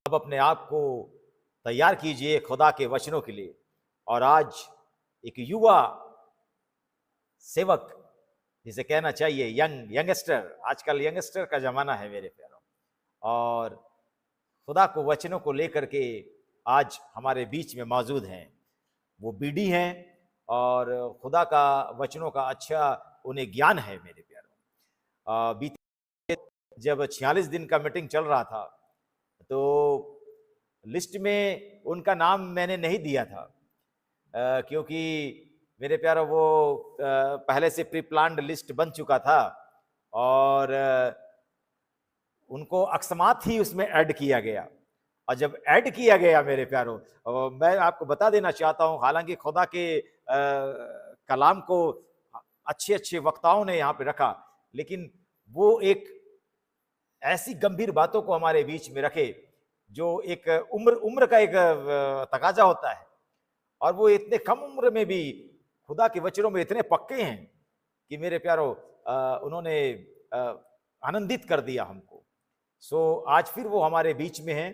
अब अपने आप को तैयार कीजिए खुदा के वचनों के लिए। और आज एक युवा सेवक, जिसे कहना चाहिए यंगस्टर, आजकल यंगस्टर का जमाना है मेरे प्यारों, और खुदा को वचनों को लेकर के आज हमारे बीच में मौजूद हैं। वो बीडी हैं और खुदा का वचनों का अच्छा उन्हें ज्ञान है मेरे प्यारों। बीते जब 46 दिन का मीटिंग चल रहा था तो लिस्ट में उनका नाम मैंने नहीं दिया था, क्योंकि मेरे प्यारों वो पहले से प्री प्लान्ड लिस्ट बन चुका था और उनको अकस्मात ही उसमें ऐड किया गया। और जब ऐड किया गया मेरे प्यारों, मैं आपको बता देना चाहता हूं, हालांकि खुदा के कलाम को अच्छे अच्छे वक्ताओं ने यहाँ पे रखा, लेकिन वो एक ऐसी गंभीर बातों को हमारे बीच में रखे जो एक उम्र का एक तकाजा होता है। और वो इतने कम उम्र में भी खुदा के वचनों में इतने पक्के हैं कि मेरे प्यारों उन्होंने आनंदित कर दिया हमको। सो आज फिर वो हमारे बीच में हैं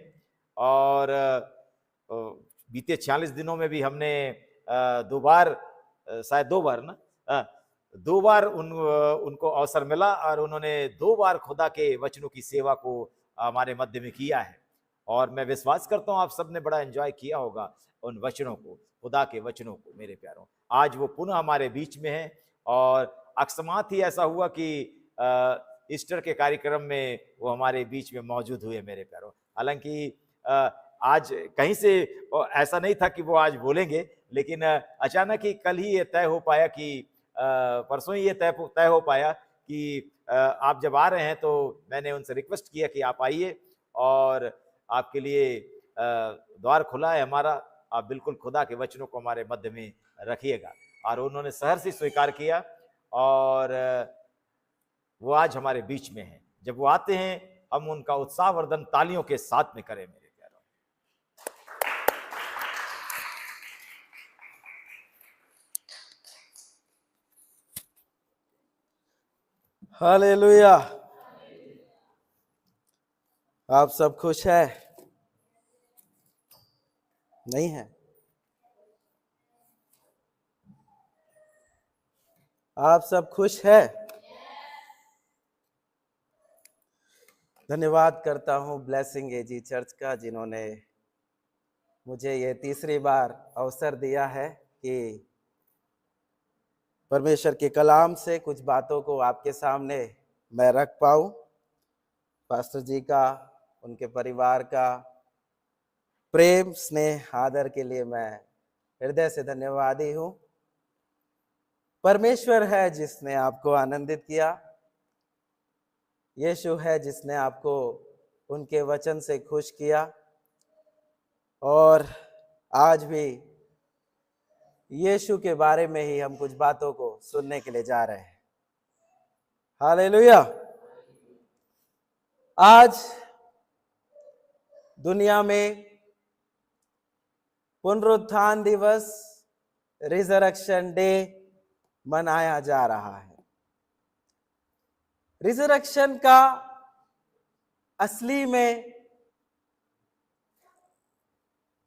और बीते 46 दिनों में भी हमने दो बार ना, दो बार उनको अवसर मिला और उन्होंने 2 बार खुदा के वचनों की सेवा को हमारे मध्य में किया है। और मैं विश्वास करता हूँ आप सबने बड़ा एंजॉय किया होगा उन वचनों को, खुदा के वचनों को मेरे प्यारों। आज वो पुनः हमारे बीच में हैं और अकस्मात ही ऐसा हुआ कि ईस्टर के कार्यक्रम में वो हमारे बीच में मौजूद हुए मेरे प्यारों। हालांकि आज कहीं से ऐसा नहीं था कि वो आज बोलेंगे, लेकिन अचानक ही कल ही ये तय हो पाया कि परसों ही ये तय हो पाया कि आप जब आ रहे हैं तो मैंने उनसे रिक्वेस्ट किया कि आप आइए और आपके लिए द्वार खुला है हमारा, आप बिल्कुल खुदा के वचनों को हमारे मध्य में रखिएगा। और उन्होंने सहर्ष स्वीकार किया और वो आज हमारे बीच में हैं। जब वो आते हैं हम उनका उत्साहवर्धन तालियों के साथ में करें मेरे प्यारों। हालेलुया। आप सब खुश है? नहीं है? आप सब खुश है? धन्यवाद करता हूं ब्लेसिंग एजी चर्च का, जिन्होंने मुझे ये तीसरी बार अवसर दिया है कि परमेश्वर के कलाम से कुछ बातों को आपके सामने मैं रख पाऊं। पास्टर जी का, उनके परिवार का प्रेम, स्नेह, आदर के लिए मैं हृदय से धन्यवादी हूं। परमेश्वर है जिसने आपको आनंदित किया, यीशु है जिसने आपको उनके वचन से खुश किया, और आज भी यीशु के बारे में ही हम कुछ बातों को सुनने के लिए जा रहे हैं। हालेलुया। आज दुनिया में पुनरुत्थान दिवस, रिजरेक्शन डे मनाया जा रहा है। रिजरेक्शन का असली में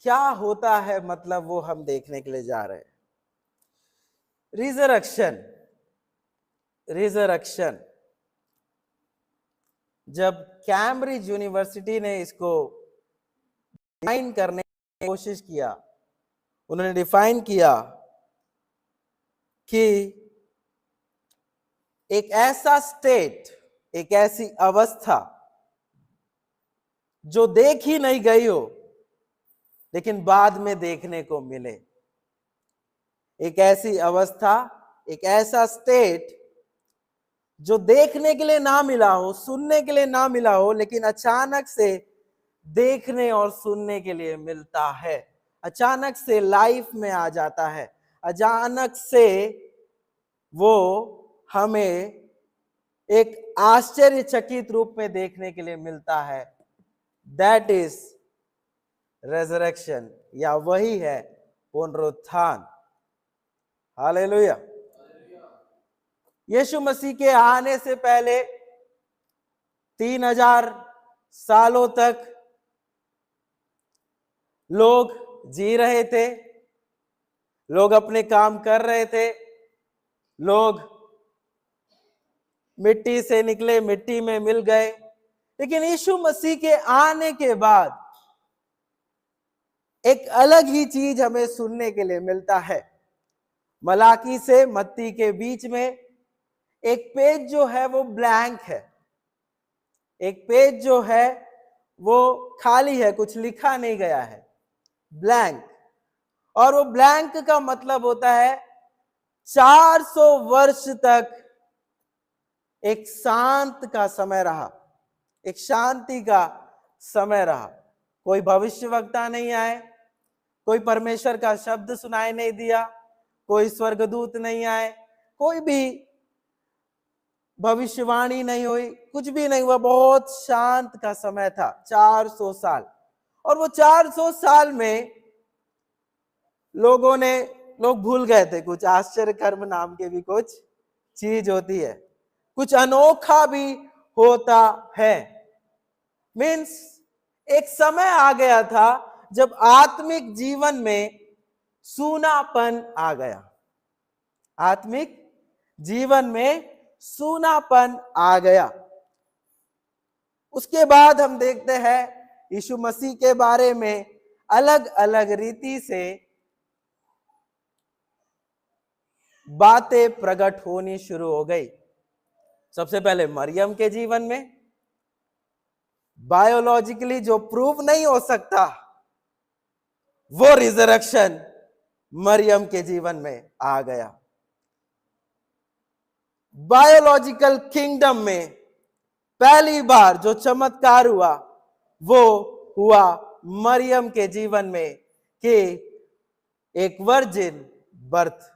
क्या होता है, मतलब वो हम देखने के लिए जा रहे हैं। रिजरेक्शन जब कैम्ब्रिज यूनिवर्सिटी ने इसको डिफाइन करने की कोशिश किया, उन्होंने डिफाइन किया कि एक ऐसा स्टेट, एक ऐसी अवस्था जो देख ही नहीं गई हो लेकिन बाद में देखने को मिले। एक ऐसी अवस्था, एक ऐसा स्टेट जो देखने के लिए ना मिला हो, सुनने के लिए ना मिला हो, लेकिन अचानक से देखने और सुनने के लिए मिलता है। अचानक से लाइफ में आ जाता है, अचानक से वो हमें एक आश्चर्यचकित रूप में देखने के लिए मिलता है। दैट इज रेजरेक्शन, या वही है पुनरुत्थान। हालेलुया। यीशु मसीह के आने से पहले 3000 सालों तक लोग जी रहे थे, लोग अपने काम कर रहे थे, लोग मिट्टी से निकले, मिट्टी में मिल गए। लेकिन यीशु मसीह के आने के बाद एक अलग ही चीज हमें सुनने के लिए मिलता है। मलाकी से मत्ती के बीच में एक पेज जो है वो ब्लैंक है, एक पेज जो है वो खाली है, कुछ लिखा नहीं गया है, ब्लैंक। और वो ब्लैंक का मतलब होता है 400 वर्ष तक एक शांत का समय रहा, एक शांति का समय रहा। कोई भविष्यवक्ता नहीं आए, कोई परमेश्वर का शब्द सुनाई नहीं दिया, कोई स्वर्गदूत नहीं आए, कोई भी भविष्यवाणी नहीं हुई, कुछ भी नहीं हुआ। बहुत शांत का समय था, 400 साल। और वो 400 साल में लोग भूल गए थे, कुछ आश्चर्य कर्म नाम के भी कुछ चीज होती है, कुछ अनोखा भी होता है। मीन्स एक समय आ गया था जब आत्मिक जीवन में सूनापन आ गया, आत्मिक जीवन में सूनापन आ गया। उसके बाद हम देखते हैं यीशु मसीह के बारे में अलग अलग रीति से बातें प्रकट होनी शुरू हो गई। सबसे पहले मरियम के जीवन में बायोलॉजिकली जो प्रूव नहीं हो सकता, वो रिजरेक्शन मरियम के जीवन में आ गया। बायोलॉजिकल किंगडम में पहली बार जो चमत्कार हुआ वो हुआ मरियम के जीवन में कि एक वर्जिन बर्थ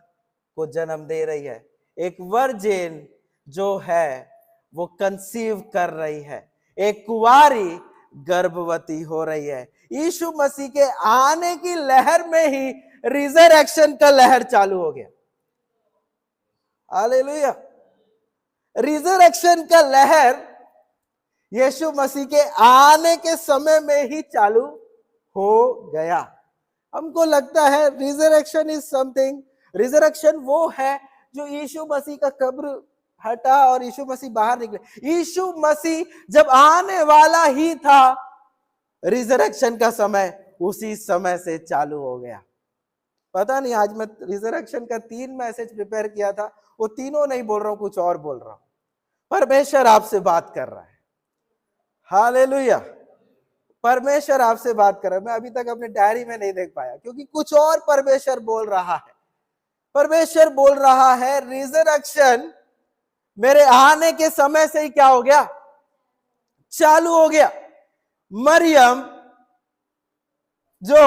को जन्म दे रही है, एक वर्जिन जो है वो कंसीव कर रही है, एक कुंवारी गर्भवती हो रही है। यीशु मसीह के आने की लहर में ही रिजरेक्शन का लहर चालू हो गया। हालेलुया। रिजरेक्शन का लहर यीशु मसीह के आने के समय में ही चालू हो गया। हमको लगता है रिजरेक्शन इज समथिंग, रिजरेक्शन वो है जो यीशु मसीह का कब्र हटा और यीशु मसीह बाहर निकले। यीशु मसीह जब आने वाला ही था, रिजरेक्शन का समय उसी समय से चालू हो गया। पता नहीं, आज मैं रिजरेक्शन का 3 मैसेज प्रिपेयर किया था, वो तीनों नहीं बोल रहा हूं, कुछ और बोल रहा हूं। परमेश्वर आपसे बात कर रहा है। हालेलुया। परमेश्वर आपसे बात कर रहा है। मैं अभी तक अपने डायरी में नहीं देख पाया, क्योंकि कुछ और परमेश्वर बोल रहा है। परमेश्वर बोल रहा है रिजरेक्शन मेरे आने के समय से ही क्या हो गया, चालू हो गया। मरियम जो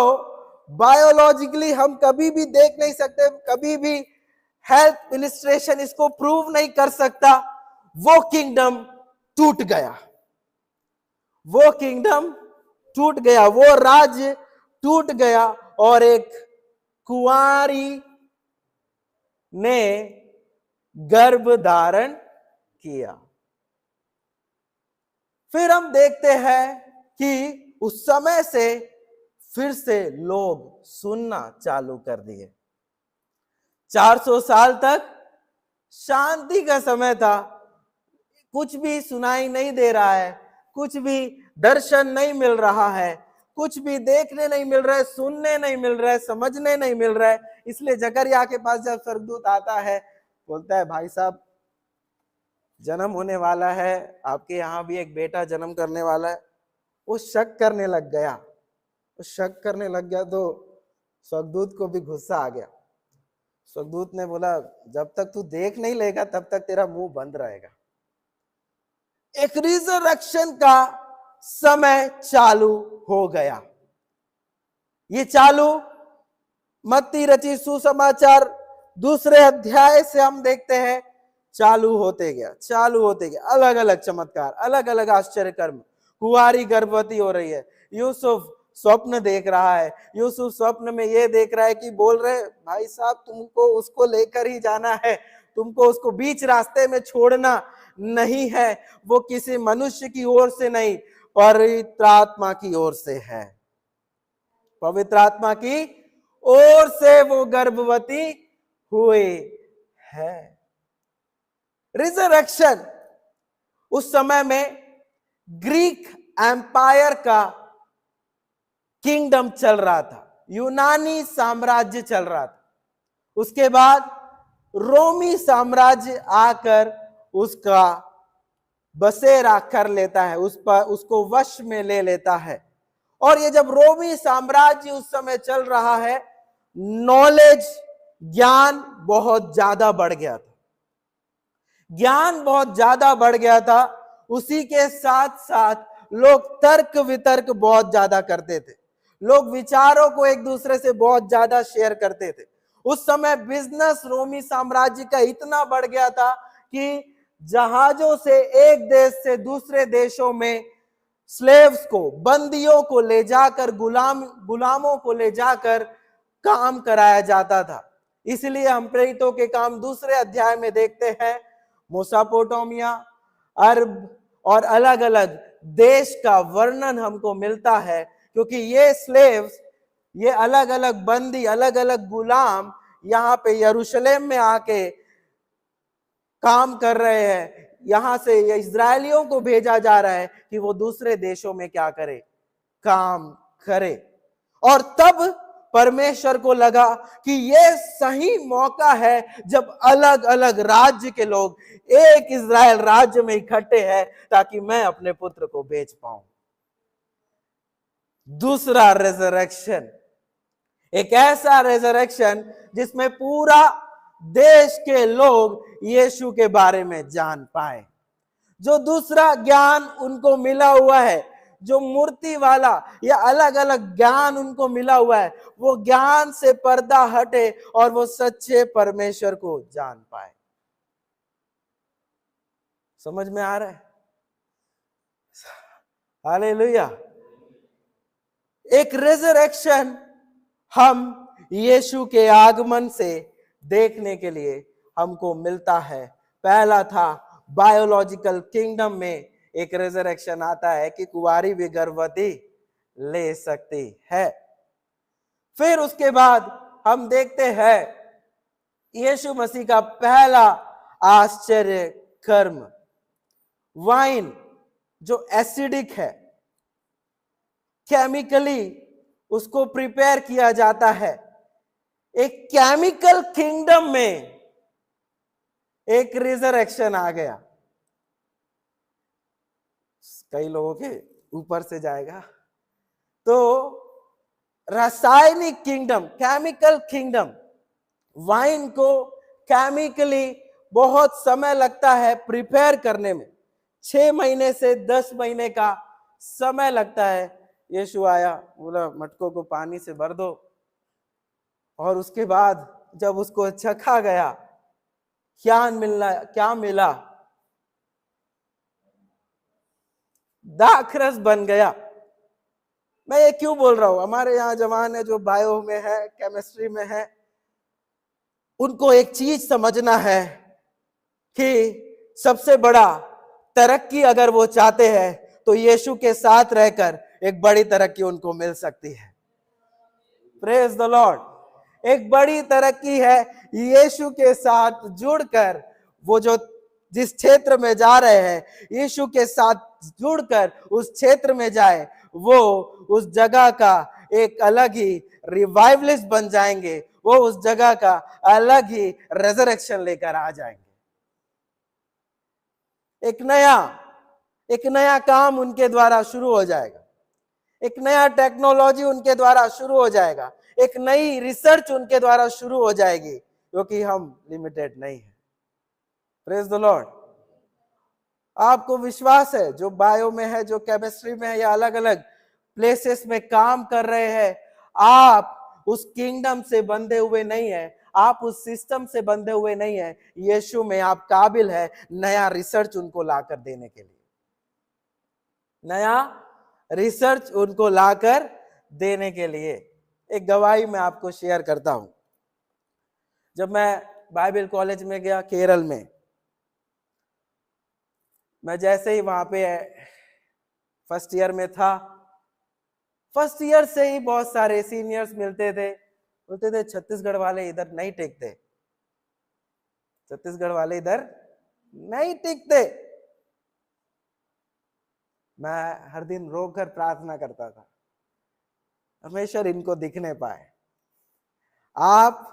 बायोलॉजिकली हम कभी भी देख नहीं सकते, कभी भी हेल्थ इलिस्ट्रेशन इसको प्रूव नहीं कर सकता, वो किंगडम टूट गया, वो किंगडम टूट गया, वो राज्य टूट गया और एक कुंवारी ने गर्भ धारण किया। फिर हम देखते हैं कि उस समय से फिर से लोग सुनना चालू कर दिए। 400 साल तक शांति का समय था, कुछ भी सुनाई नहीं दे रहा है, कुछ भी दर्शन नहीं मिल रहा है, कुछ भी देखने नहीं मिल रहा है, सुनने नहीं मिल रहा है, समझने नहीं मिल रहा है। इसलिए जकरिया के पास जब स्वर्गदूत आता है, बोलता है भाई साहब जन्म होने वाला है, आपके यहाँ भी एक बेटा जन्म करने वाला है। वो शक करने लग गया, वो शक करने लग गया तो स्वर्गदूत को भी गुस्सा आ गया। स्वर्गदूत ने बोला जब तक तू देख नहीं लेगा तब तक तेरा मुंह बंद रहेगा। एक रिजरेक्शन का समय चालू हो गया। ये चालू मत्ती रचित सुसमाचार 2 अध्याय से हम देखते हैं चालू होते गया, अलग अलग चमत्कार, अलग अलग आश्चर्य कर्म। कुंवारी गर्भवती हो रही है, यूसुफ स्वप्न देख रहा है, यूसुफ स्वप्न में ये देख रहा है कि बोल रहे भाई साहब तुमको उसको लेकर ही जाना है, तुमको उसको बीच रास्ते में छोड़ना नहीं है, वो किसी मनुष्य की ओर से नहीं पवित्र आत्मा की ओर से है, पवित्र आत्मा की ओर से वो गर्भवती हुए है। रिजरेक्शन उस समय में ग्रीक एम्पायर का किंगडम चल रहा था, यूनानी साम्राज्य चल रहा था। उसके बाद रोमी साम्राज्य आकर उसका बसेरा कर लेता है, उस पर उसको वश में ले लेता है। और ये जब रोमी साम्राज्य उस समय चल रहा है, नॉलेज ज्ञान बहुत ज्यादा बढ़ गया था, ज्ञान बहुत ज्यादा बढ़ गया था। उसी के साथ साथ लोग तर्क वितर्क बहुत ज्यादा करते थे, लोग विचारों को एक दूसरे से बहुत ज्यादा शेयर करते थे। उस समय बिजनेस रोमी साम्राज्य का इतना बढ़ गया था कि जहाजों से एक देश से दूसरे देशों में स्लेव्स को, बंदियों को ले जाकर, गुलामों को ले जाकर काम कराया जाता था। इसलिए हम प्रेरितों के काम दूसरे अध्याय में देखते हैं, मेसोपोटामिया, अरब और अलग अलग देश का वर्णन हमको मिलता है, क्योंकि ये स्लेव्स, ये अलग अलग बंदी, अलग अलग गुलाम यहां पे यरूशलेम में आके काम कर रहे हैं। यहां से इजरायलियों को भेजा जा रहा है कि वो दूसरे देशों में क्या करे, काम करे। और तब परमेश्वर को लगा कि ये सही मौका है जब अलग अलग राज्य के लोग एक इजराइल राज्य में इकट्ठे हैं, ताकि मैं अपने पुत्र को बेच पाऊं। दूसरा रेजरेक्शन, एक ऐसा रेजरेक्शन जिसमें पूरा देश के लोग यीशु के बारे में जान पाए। जो दूसरा ज्ञान उनको मिला हुआ है, जो मूर्ति वाला या अलग अलग ज्ञान उनको मिला हुआ है, वो ज्ञान से पर्दा हटे और वो सच्चे परमेश्वर को जान पाए। समझ में आ रहा है? हालेलुया। एक रिजरेक्शन हम यीशु के आगमन से देखने के लिए हमको मिलता है। पहला था बायोलॉजिकल किंगडम में एक रिजरेक्शन आता है कि कुंवारी भी गर्भवती ले सकती है। फिर उसके बाद हम देखते हैं यीशु मसीह का पहला आश्चर्य कर्म, वाइन जो एसिडिक है, केमिकली उसको प्रिपेयर किया जाता है। एक केमिकल किंगडम में एक रिजरेक्शन आ गया। कई लोगों के ऊपर से जाएगा। तो रासायनिक किंगडम, केमिकल किंगडम, वाइन को केमिकली बहुत समय लगता है प्रिपेयर करने में, 6 महीने से 10 महीने का समय लगता है। यीशु आया, बोला मटकों को पानी से भर दो, और उसके बाद जब उसको चखा गया, क्या मिला? दाखरस बन गया। मैं ये क्यों बोल रहा हूं? हमारे यहाँ जवान है जो बायो में है, केमिस्ट्री में है, उनको एक चीज समझना है कि सबसे बड़ा तरक्की अगर वो चाहते हैं तो यीशु के साथ रहकर एक बड़ी तरक्की उनको मिल सकती है। Praise the Lord. एक बड़ी तरक्की है यीशु के साथ जुड़कर, वो जो जिस क्षेत्र में जा रहे हैं यीशु के साथ जुड़कर उस क्षेत्र में जाए, वो उस जगह का एक अलग ही रिवाइवलिस्ट बन जाएंगे, वो उस जगह का अलग ही रेजरेक्शन लेकर आ जाएंगे। एक नया काम उनके द्वारा शुरू हो जाएगा, एक नया टेक्नोलॉजी उनके द्वारा शुरू हो जाएगा, एक नई रिसर्च उनके द्वारा शुरू हो जाएगी, क्योंकि हम लिमिटेड नहीं है। Praise the Lord. आपको विश्वास है, जो बायो में है, जो केमिस्ट्री में है, या अलग अलग प्लेसेस में काम कर रहे हैं, आप उस किंगडम से बंधे हुए नहीं है, आप उस सिस्टम से बंधे हुए नहीं है। यीशु में आप काबिल है नया रिसर्च उनको लाकर देने के लिए, नया रिसर्च उनको लाकर देने के लिए। एक गवाही मैं आपको शेयर करता हूं। जब मैं बाइबल कॉलेज में गया केरल में, मैं जैसे ही वहां पे फर्स्ट ईयर में था, फर्स्ट ईयर से ही बहुत सारे सीनियर्स मिलते थे, बोलते थे छत्तीसगढ़ वाले इधर नहीं टिकते, छत्तीसगढ़ वाले इधर नहीं टिकते। मैं हर दिन रोकर प्रार्थना करता था, परमेश्वर इनको दिखने पाए, आप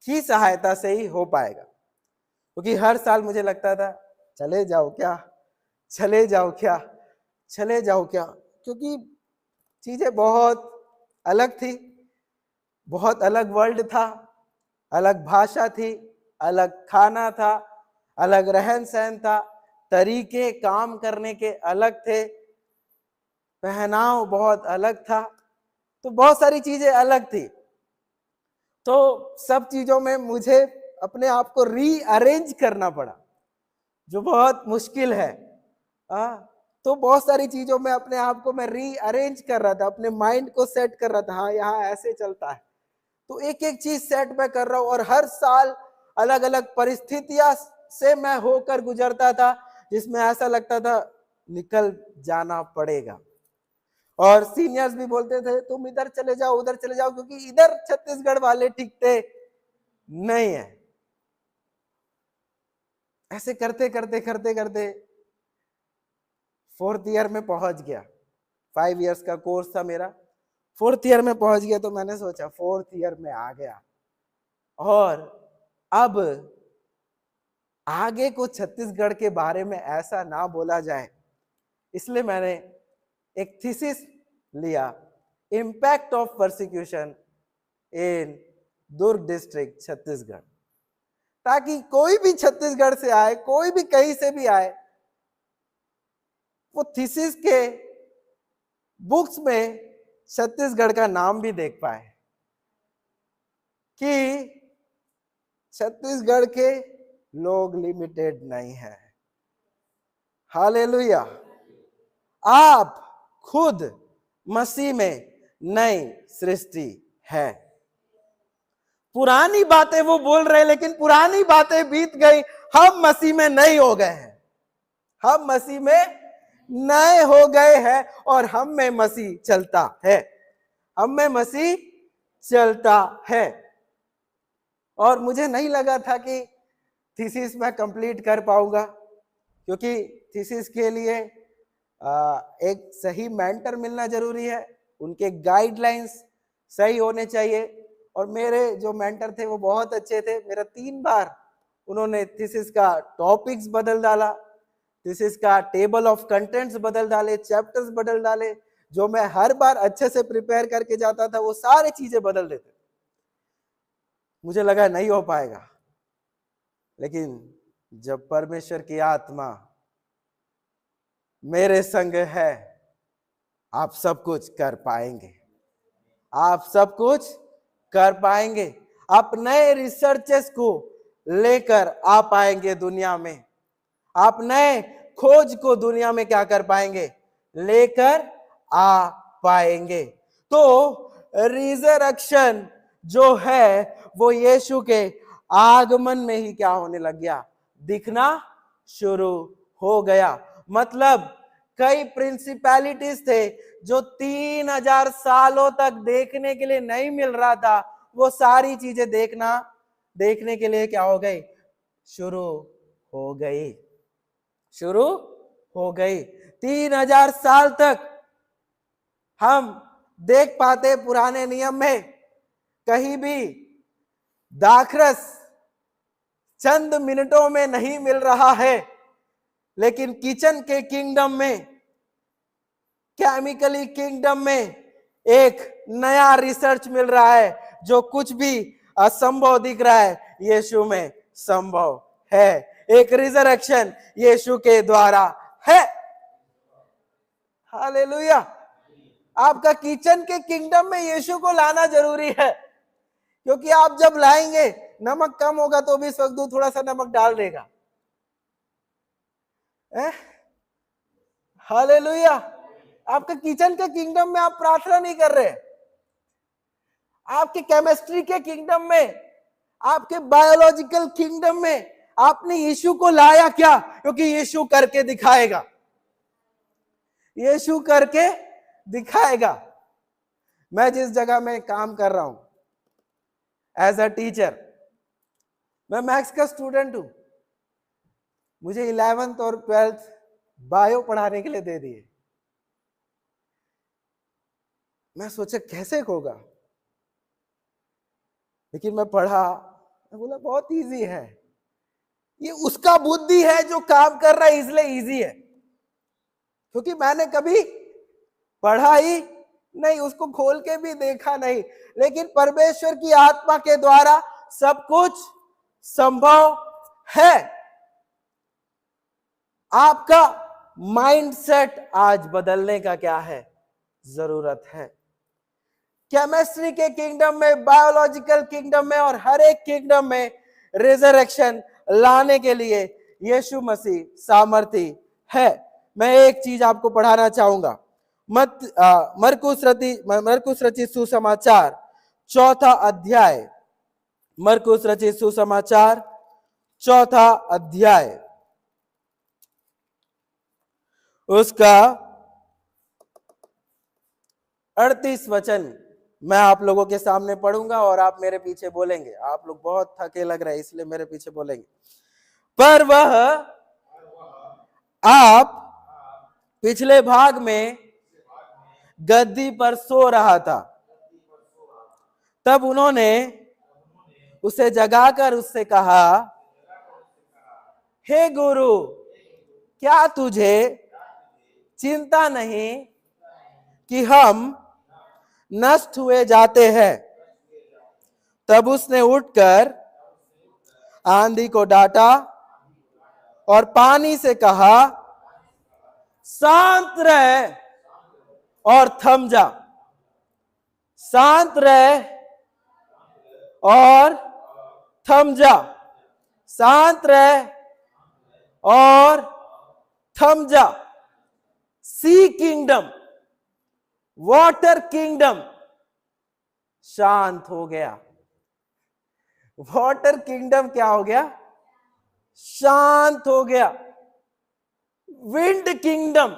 की सहायता से ही हो पाएगा। क्योंकि हर साल मुझे लगता था चले जाओ क्या, चले जाओ क्या, चले जाओ क्या, क्योंकि चीजें बहुत अलग थी, बहुत अलग वर्ल्ड था, अलग भाषा थी, अलग खाना था, अलग रहन सहन था, तरीके काम करने के अलग थे, पहनाव बहुत अलग था, तो बहुत सारी चीजें अलग थी। तो सब चीजों में मुझे अपने आप को रीअरेंज करना पड़ा, जो बहुत मुश्किल है। तो बहुत सारी चीजों में अपने आप को मैं रीअरेंज कर रहा था, अपने माइंड को सेट कर रहा था, हाँ यहाँ ऐसे चलता है, तो एक एक चीज सेट मैं कर रहा हूं। और हर साल अलग अलग परिस्थितियां से मैं होकर गुजरता था, जिसमें ऐसा लगता था निकल जाना पड़ेगा। और सीनियर्स भी बोलते थे तुम इधर चले जाओ, उधर चले जाओ, क्योंकि इधर छत्तीसगढ़ वाले टिकते नहीं है। ऐसे करते करते करते करते 4th ईयर में पहुंच गया। 5 इयर्स का कोर्स था मेरा, 4th ईयर में पहुंच गया। तो मैंने सोचा 4th ईयर में आ गया, और अब आगे को छत्तीसगढ़ के बारे में ऐसा ना बोला जाए, इसलिए मैंने एक थीसिस लिया, impact of persecution in Durg district Chhattisgarh, ताकि कोई भी छत्तीसगढ़ से आए, कोई भी कहीं से भी आए, वो थीसिस के बुक्स में छत्तीसगढ़ का नाम भी देख पाए कि छत्तीसगढ़ के लोग लिमिटेड नहीं है। हालेलुया। आप खुद मसीह में नई सृष्टि है। पुरानी बातें वो बोल रहे, लेकिन पुरानी बातें बीत गई, हम मसीह में नए हो गए हैं, हम मसीह में नए हो गए हैं, और हम में मसीह चलता है, हम में मसीह चलता है। और मुझे नहीं लगा था कि थीसिस मैं कंप्लीट कर पाऊंगा, क्योंकि थीसिस के लिए एक सही मेंटर मिलना जरूरी है, उनके गाइडलाइंस सही होने चाहिए। और मेरे जो मेंटर थे वो बहुत अच्छे थे। मेरा 3 बार उन्होंने थीसिस का टॉपिक्स बदल डाला, थीसिस का टेबल ऑफ कंटेंट्स बदल डाले, चैप्टर्स बदल डाले। जो मैं हर बार अच्छे से प्रिपेयर करके जाता था, वो सारी चीजें बदल देते। मुझे लगा नहीं हो पाएगा, लेकिन जब परमेश्वर की आत्मा मेरे संग है, आप सब कुछ कर पाएंगे, आप सब कुछ कर पाएंगे। आप नए रिसर्चेस को लेकर आ पाएंगे दुनिया में, आप नए खोज को दुनिया में क्या कर पाएंगे, लेकर आ पाएंगे। तो रिजरेक्शन जो है वो यीशु के आगमन में ही क्या होने लग गया, दिखना शुरू हो गया। मतलब कई प्रिंसिपैलिटीज थे जो 3000 सालों तक देखने के लिए नहीं मिल रहा था, वो सारी चीजें देखने के लिए क्या हो गई, शुरू हो गई, शुरू हो गई। 3000 साल तक हम देख पाते पुराने नियम में कहीं भी दाखरस चंद मिनटों में नहीं मिल रहा है, लेकिन किचन के किंगडम में, केमिकली किंगडम में एक नया रिसर्च मिल रहा है, जो कुछ भी असंभव दिख रहा है यीशु में संभव है। एक रिजरेक्शन यीशु के द्वारा है। हालेलुया। आपका किचन के किंगडम में यीशु को लाना जरूरी है, क्योंकि आप जब लाएंगे, नमक कम होगा तो भी स्वर्गदूत थोड़ा सा नमक डाल देगा। हालेलुया। आपके किचन के किंगडम में आप प्रार्थना नहीं कर रहे, आपके केमिस्ट्री के किंगडम में, आपके बायोलॉजिकल किंगडम में आपने यीशु को लाया क्या? क्योंकि यीशु करके दिखाएगा, यीशु करके दिखाएगा। मैं जिस जगह में काम कर रहा हूं एज अ टीचर, मैं मैथ्स का स्टूडेंट हूं, मुझे 11th और 12th बायो पढ़ाने के लिए दे दिए। मैं सोचा कैसे होगा, लेकिन मैं पढ़ा, मैं बोला बहुत इजी है, ये उसका बुद्धि है जो काम कर रहा है इसलिए इजी है, क्योंकि मैंने कभी पढ़ा ही नहीं, उसको खोल के भी देखा नहीं, लेकिन परमेश्वर की आत्मा के द्वारा सब कुछ संभव है। आपका माइंडसेट आज बदलने का क्या है, जरूरत है। केमिस्ट्री के किंगडम में, बायोलॉजिकल किंगडम में और हर एक किंगडम में रिजरेक्शन लाने के लिए यीशु मसीह सामर्थी है। मैं एक चीज आपको पढ़ाना चाहूंगा, मरकुस रचित सुसमाचार 4था अध्याय, मरकुस रचित सुसमाचार 4था अध्याय, उसका 38 वचन मैं आप लोगों के सामने पढ़ूंगा और आप मेरे पीछे बोलेंगे। आप लोग बहुत थके लग रहे हैं इसलिए मेरे पीछे बोलेंगे। पर वह आप पिछले भाग में गद्दी पर सो रहा था, तब उन्होंने उसे जगाकर उससे कहा, हे गुरु, क्या तुझे चिंता नहीं कि हम नष्ट हुए जाते हैं? तब उसने उठकर आंधी को डांटा और पानी से कहा, शांत रह और थम जा। शांत रह और थम जा। शांत रह और थम जा। सी किंगडम, वाटर किंगडम शांत हो गया। वाटर किंगडम क्या हो गया? शांत हो गया। विंड किंगडम,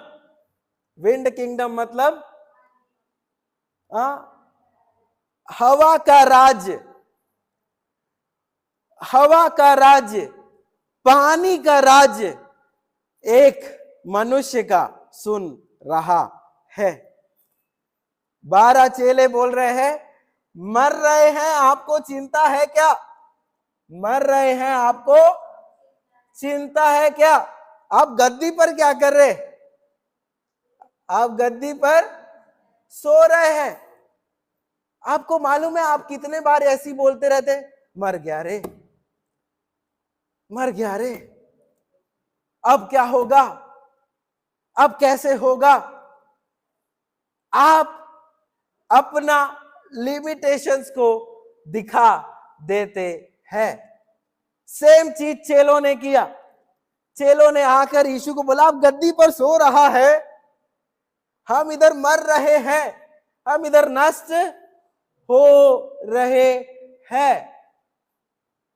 विंड किंगडम मतलब हवा का राज्य, हवा का राज्य, पानी का राज्य एक मनुष्य का सुन रहा है। 12 चेले बोल रहे हैं, मर रहे हैं, आपको चिंता है क्या? मर रहे हैं, आपको चिंता है क्या? आप गद्दी पर क्या कर रहे? आप गद्दी पर सो रहे हैं। आपको मालूम है आप कितने बार ऐसी बोलते रहते, मर गया रे, मर गया रे, अब क्या होगा, अब कैसे होगा? आप अपना लिमिटेशंस को दिखा देते हैं। सेम चीज चेलों ने किया। चेलों ने आकर यीशु को बोला, आप गद्दी पर सो रहा है, हम इधर मर रहे हैं, हम इधर नष्ट हो रहे हैं।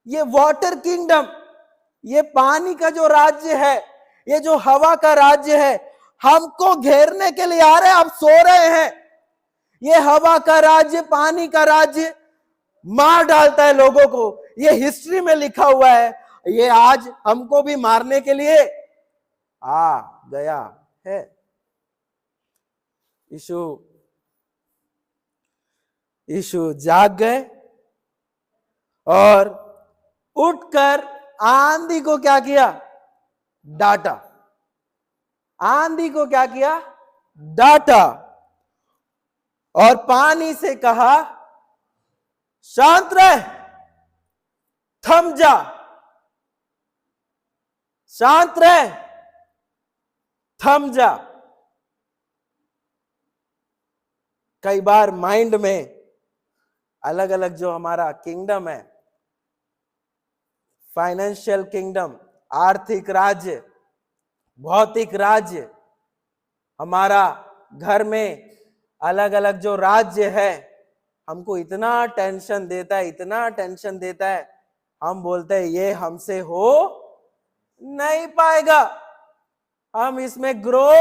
ये वाटर किंगडम, ये पानी का जो राज्य है, ये जो हवा का राज्य है, हमको घेरने के लिए आ रहे हैं, आप सो रहे हैं। ये हवा का राज्य, पानी का राज्य मार डालता है लोगों को। ये हिस्ट्री में लिखा हुआ है, ये आज हमको भी मारने के लिए आ गया है। यीशु जाग गए और उठकर आंधी को क्या किया? डांटा। आंधी को क्या किया? डांटा और पानी से कहा, शांत रह, थम जा। शांत रह, थम जा। कई बार माइंड में अलग अलग जो हमारा किंगडम है, फाइनेंशियल किंगडम, आर्थिक राज्य, भौतिक राज्य, हमारा घर में अलग अलग जो राज्य है, हमको इतना टेंशन देता है, इतना टेंशन देता है, हम बोलते हैं ये हमसे हो नहीं पाएगा, हम इसमें ग्रो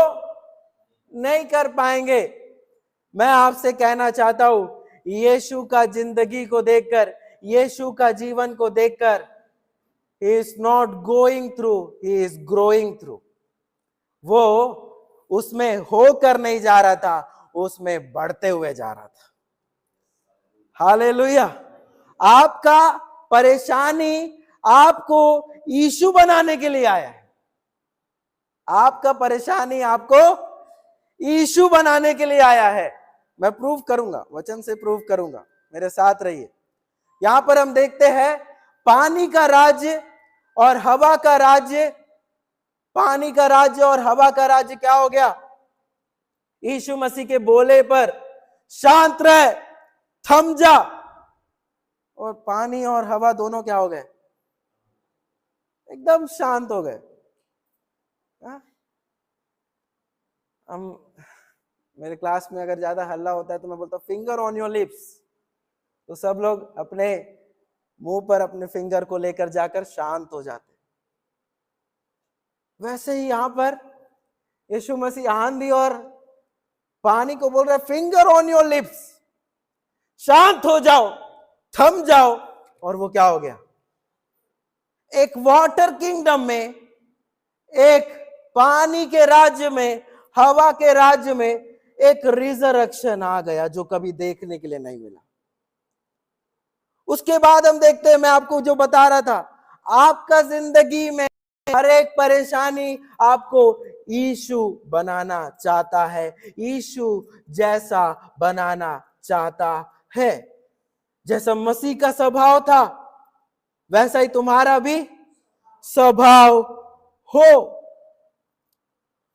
नहीं कर पाएंगे। मैं आपसे कहना चाहता हूं, यीशु का जिंदगी को देखकर, यीशु का जीवन को देखकर, he is not going through, he is growing through. वो उसमें होकर नहीं जा रहा था, उसमें बढ़ते हुए जा रहा था। हालेलुया। आपका परेशानी आपको यीशु बनाने के लिए आया है। आपका परेशानी आपको यीशु बनाने के लिए आया है। मैं प्रूव करूंगा, वचन से प्रूव करूंगा, मेरे साथ रहिए। यहां पर हम देखते हैं पानी का राज्य और हवा का राज्य। पानी का राज्य और हवा का राज्य क्या हो गया? यीशु मसीह के बोले पर शांत रह, थम जा, और पानी और हवा दोनों क्या हो गए? एकदम शांत हो गए। हम मेरे क्लास में अगर ज्यादा हल्ला होता है तो मैं बोलता हूं फिंगर ऑन योर लिप्स, तो सब लोग अपने मुंह पर अपने फिंगर को लेकर जाकर शांत हो जाते। वैसे ही यहां पर यीशु मसीह आंधी और पानी को बोल रहा है फिंगर ऑन योर लिप्स, शांत हो जाओ, थम जाओ, और वो क्या हो गया? एक वाटर किंगडम में, एक पानी के राज्य में, हवा के राज्य में एक रिजरेक्शन आ गया जो कभी देखने के लिए नहीं मिला। उसके बाद हम देखते हैं, मैं आपको जो बता रहा था, आपका जिंदगी में हर एक परेशानी आपको यीशु बनाना चाहता है, यीशु जैसा बनाना चाहता है। जैसा मसीह का स्वभाव था वैसा ही तुम्हारा भी स्वभाव हो।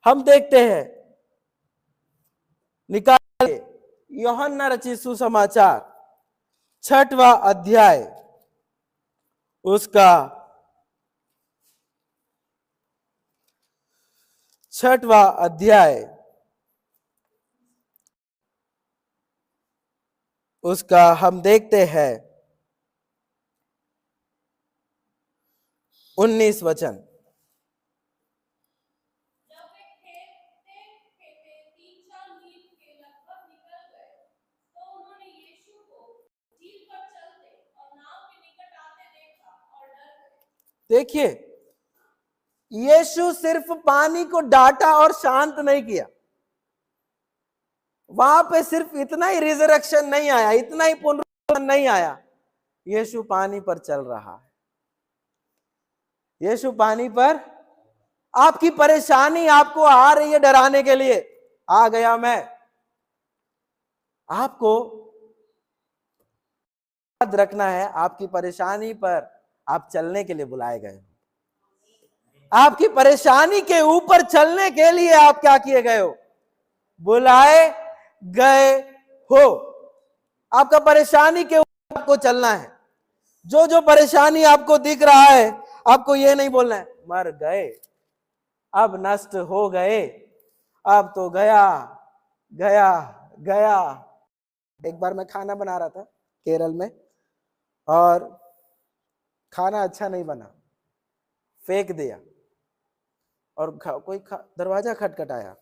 हम देखते हैं, निकालिए यूहन्ना रचित सुसमाचार 6वां अध्याय, उसका 6वां अध्याय, उसका हम देखते हैं 19 वचन। देखिए, यीशु सिर्फ पानी को डांटा और शांत नहीं किया। वहां पे सिर्फ इतना ही रिजरेक्शन नहीं आया, इतना ही पुनरुत्थान नहीं आया। यीशु पानी पर चल रहा है। यीशु पानी पर, आपकी परेशानी आपको आ रही है डराने के लिए, आ गया मैं। आपको याद रखना है, आपकी परेशानी पर आप चलने के लिए बुलाए गए। आपकी परेशानी के ऊपर चलने के लिए आप क्या किए गए हो? बुलाए गए हो। आपका परेशानी के ऊपर आपको चलना है। जो जो परेशानी आपको दिख रहा है, आपको ये नहीं बोलना है मर गए, अब नष्ट हो गए, अब तो गया गया गया। एक बार मैं खाना बना रहा था केरल में, और खाना अच्छा नहीं बना, फेंक दिया, और कोई दरवाजा खटखटाया।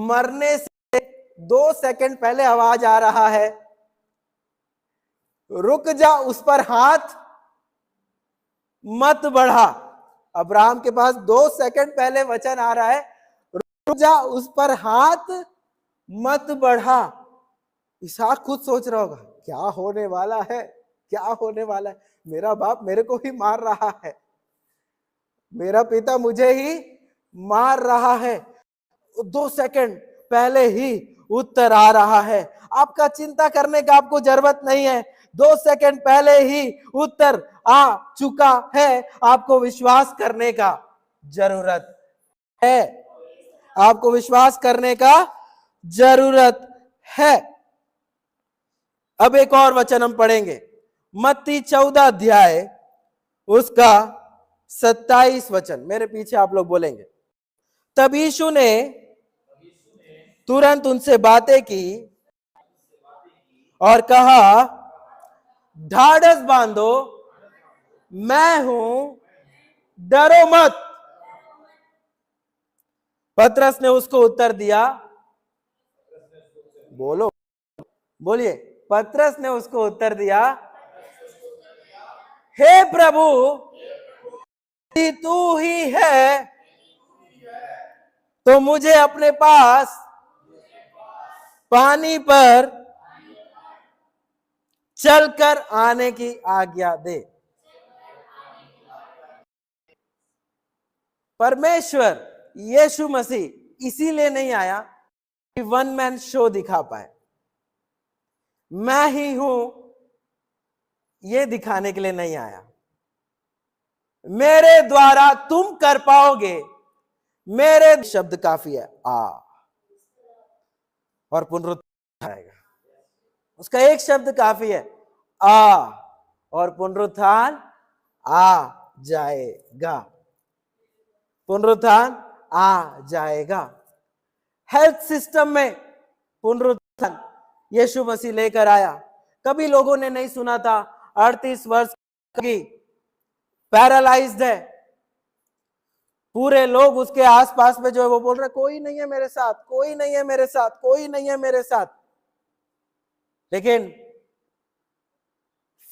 मरने से 2 सेकंड पहले आवाज आ रहा है, रुक जा, उस पर हाथ मत बढ़ा। अब्राहम के पास 2 सेकंड पहले वचन आ रहा है, रुक जा, उस पर हाथ मत बढ़ा। इसहाक खुद सोच रहा होगा क्या होने वाला है, क्या होने वाला है, मेरा बाप मेरे को ही मार रहा है, मेरा पिता मुझे ही मार रहा है। 2 सेकंड पहले ही उत्तर आ रहा है। आपका चिंता करने का आपको जरूरत नहीं है, 2 सेकंड पहले ही उत्तर आ चुका है। आपको विश्वास करने का जरूरत है, आपको विश्वास करने का जरूरत है। अब एक और वचन हम पढ़ेंगे, मत्ती 14 अध्याय, उसका 27 वचन। मेरे पीछे आप लोग बोलेंगे। तब यीशु ने तुरंत उनसे बातें की और कहा, ढाढ़स बांधो, मैं हूं, डरो मत। पतरस ने उसको उत्तर दिया, बोलो बोलिए, पतरस ने उसको उत्तर दिया, हे प्रभु, यदि तू ही है तो मुझे अपने पास पानी पर चलकर आने की आज्ञा दे। परमेश्वर यीशु मसीह इसीलिए नहीं आया कि वन मैन शो दिखा पाए, मैं ही हूं ये दिखाने के लिए नहीं आया। मेरे द्वारा तुम कर पाओगे, मेरे शब्द काफी है, आ और पुनरुत्थान आएगा। उसका एक शब्द काफी है, आ और पुनरुत्थान आ जाएगा। पुनरुत्थान आ जाएगा। हेल्थ सिस्टम में पुनरुत्थान यीशु मसीह लेकर आया। कभी लोगों ने नहीं सुना था 38 वर्ष की पैरालाइज्ड है, पूरे लोग उसके आसपास में जो है वो बोल रहे कोई नहीं है मेरे साथ, कोई नहीं है मेरे साथ, कोई नहीं है मेरे साथ। लेकिन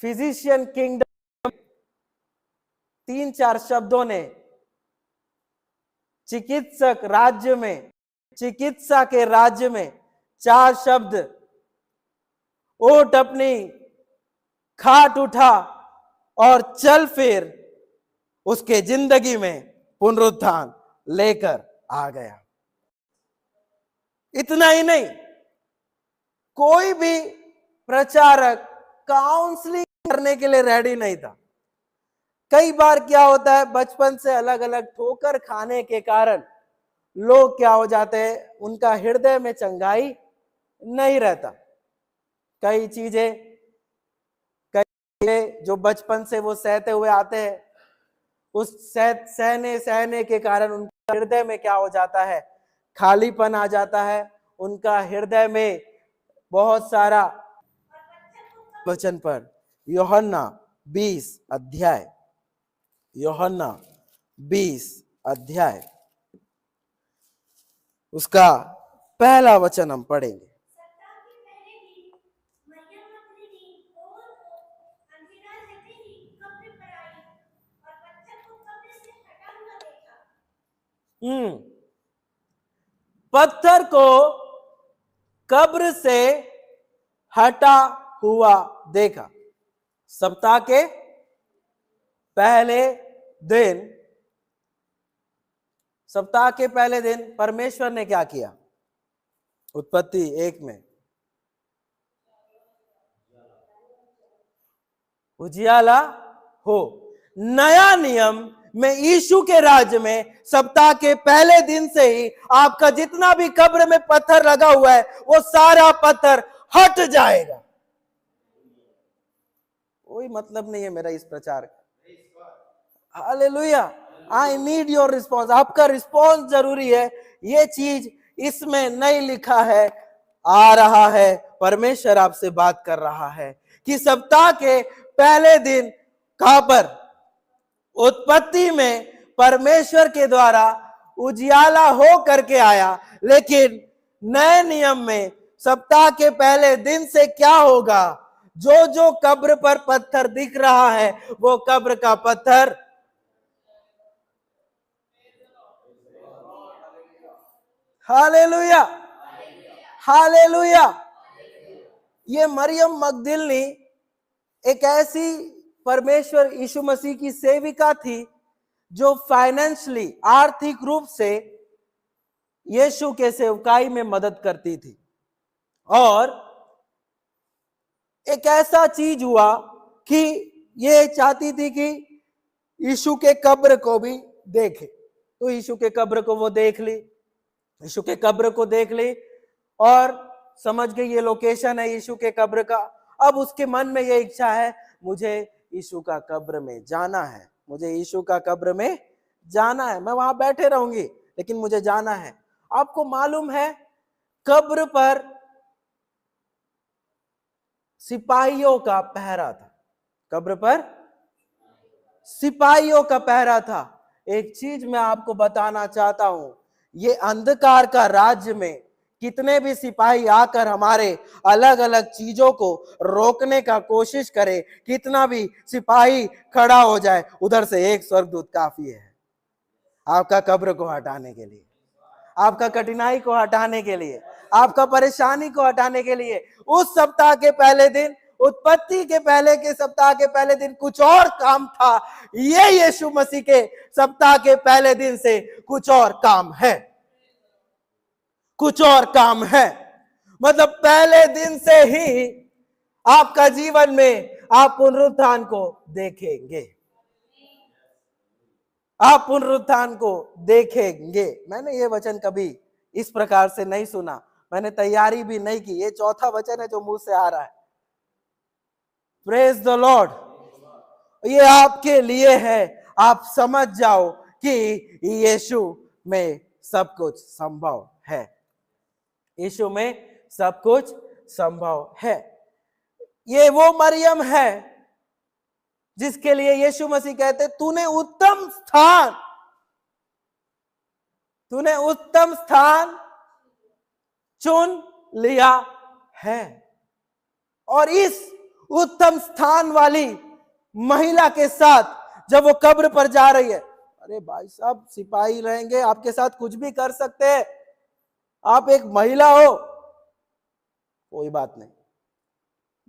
फिजिशियन किंगडम 3-4 शब्दों ने चिकित्सक राज्य में, चिकित्सा के राज्य में 4 शब्द, ओट अपनी खाट उठा और चल फिर, उसके जिंदगी में पुनरुत्थान लेकर आ गया। इतना ही नहीं, कोई भी प्रचारक काउंसलिंग करने के लिए रेडी नहीं था। कई बार क्या होता है, बचपन से अलग अलग ठोकर खाने के कारण लोग क्या हो जाते हैं, उनका हृदय में चंगाई नहीं रहता। कई चीजें जो बचपन से वो सहते हुए आते हैं, उस सहने के कारण उनका हृदय में क्या हो जाता है, खालीपन आ जाता है। उनका हृदय में बहुत सारा वचन पर यूहन्ना 20 अध्याय, यूहन्ना 20 अध्याय उसका पहला वचन हम पढ़ेंगे। पत्थर को कब्र से हटा हुआ देखा। सप्ताह के पहले दिन, सप्ताह के पहले दिन परमेश्वर ने क्या किया? उत्पत्ति 1 में उजियाला हो। नया नियम में यीशु के राज्य में सप्ताह के पहले दिन से ही आपका जितना भी कब्र में पत्थर लगा हुआ है वो सारा पत्थर हट जाएगा। कोई मतलब नहीं है मेरा इस प्रचार का। Hallelujah. I need your response. आपका रिस्पॉन्स जरूरी है। ये चीज इसमें नहीं लिखा है, आ रहा है, परमेश्वर आपसे बात कर रहा है कि सप्ताह के पहले दिन कहां पर? उत्पत्ति में परमेश्वर के द्वारा उजियाला हो करके आया। लेकिन नए नियम में सप्ताह के पहले दिन से क्या होगा? जो जो कब्र पर पत्थर दिख रहा है वो कब्र का पत्थर हालेलुया, हालेलुया। ये मरियम मगदलिनी एक ऐसी परमेश्वर यीशु मसीह की सेविका थी जो फाइनेंशियली, आर्थिक रूप से यीशु के सेवकाई में मदद करती थी। और एक ऐसा चीज हुआ कि ये चाहती थी कि यीशु के कब्र को भी देखे। तो यीशु के कब्र को वो देख ली, यीशु के कब्र को देख ली और समझ गई ये लोकेशन है यीशु के कब्र का। अब उसके मन में ये इच्छा है, मुझे यीशु का कब्र में जाना है, मुझे यीशु का कब्र में जाना है। मैं वहां बैठे रहूंगी लेकिन मुझे जाना है। आपको मालूम है कब्र पर सिपाहियों का पहरा था, कब्र पर सिपाहियों का पहरा था। एक चीज मैं आपको बताना चाहता हूं, ये अंधकार का राज्य में कितने भी सिपाही आकर हमारे अलग अलग चीजों को रोकने का कोशिश करे, कितना भी सिपाही खड़ा हो जाए, उधर से एक स्वर्गदूत काफी है आपका कब्र को हटाने के लिए, आपका कठिनाई को हटाने के लिए, आपका परेशानी को हटाने के लिए। उस सप्ताह के पहले दिन, उत्पत्ति के पहले के सप्ताह के पहले दिन कुछ और काम था, ये यीशु मसीह के सप्ताह के पहले दिन से कुछ और काम है, कुछ और काम है। मतलब पहले दिन से ही आपका जीवन में आप पुनरुत्थान को देखेंगे, आप पुनरुत्थान को देखेंगे। मैंने ये वचन कभी इस प्रकार से नहीं सुना, मैंने तैयारी भी नहीं की, ये चौथा वचन है जो मुंह से आ रहा है। Praise the Lord. ये आपके लिए है, आप समझ जाओ कि यीशु में सब कुछ संभव है, यीशु में सब कुछ संभव है। ये वो मरियम है जिसके लिए यीशु मसीह कहते तूने उत्तम स्थान, तूने उत्तम स्थान चुन लिया है। और इस उत्तम स्थान वाली महिला के साथ जब वो कब्र पर जा रही है, अरे भाई साहब सिपाही रहेंगे, आपके साथ कुछ भी कर सकते हैं, आप एक महिला हो, कोई बात नहीं,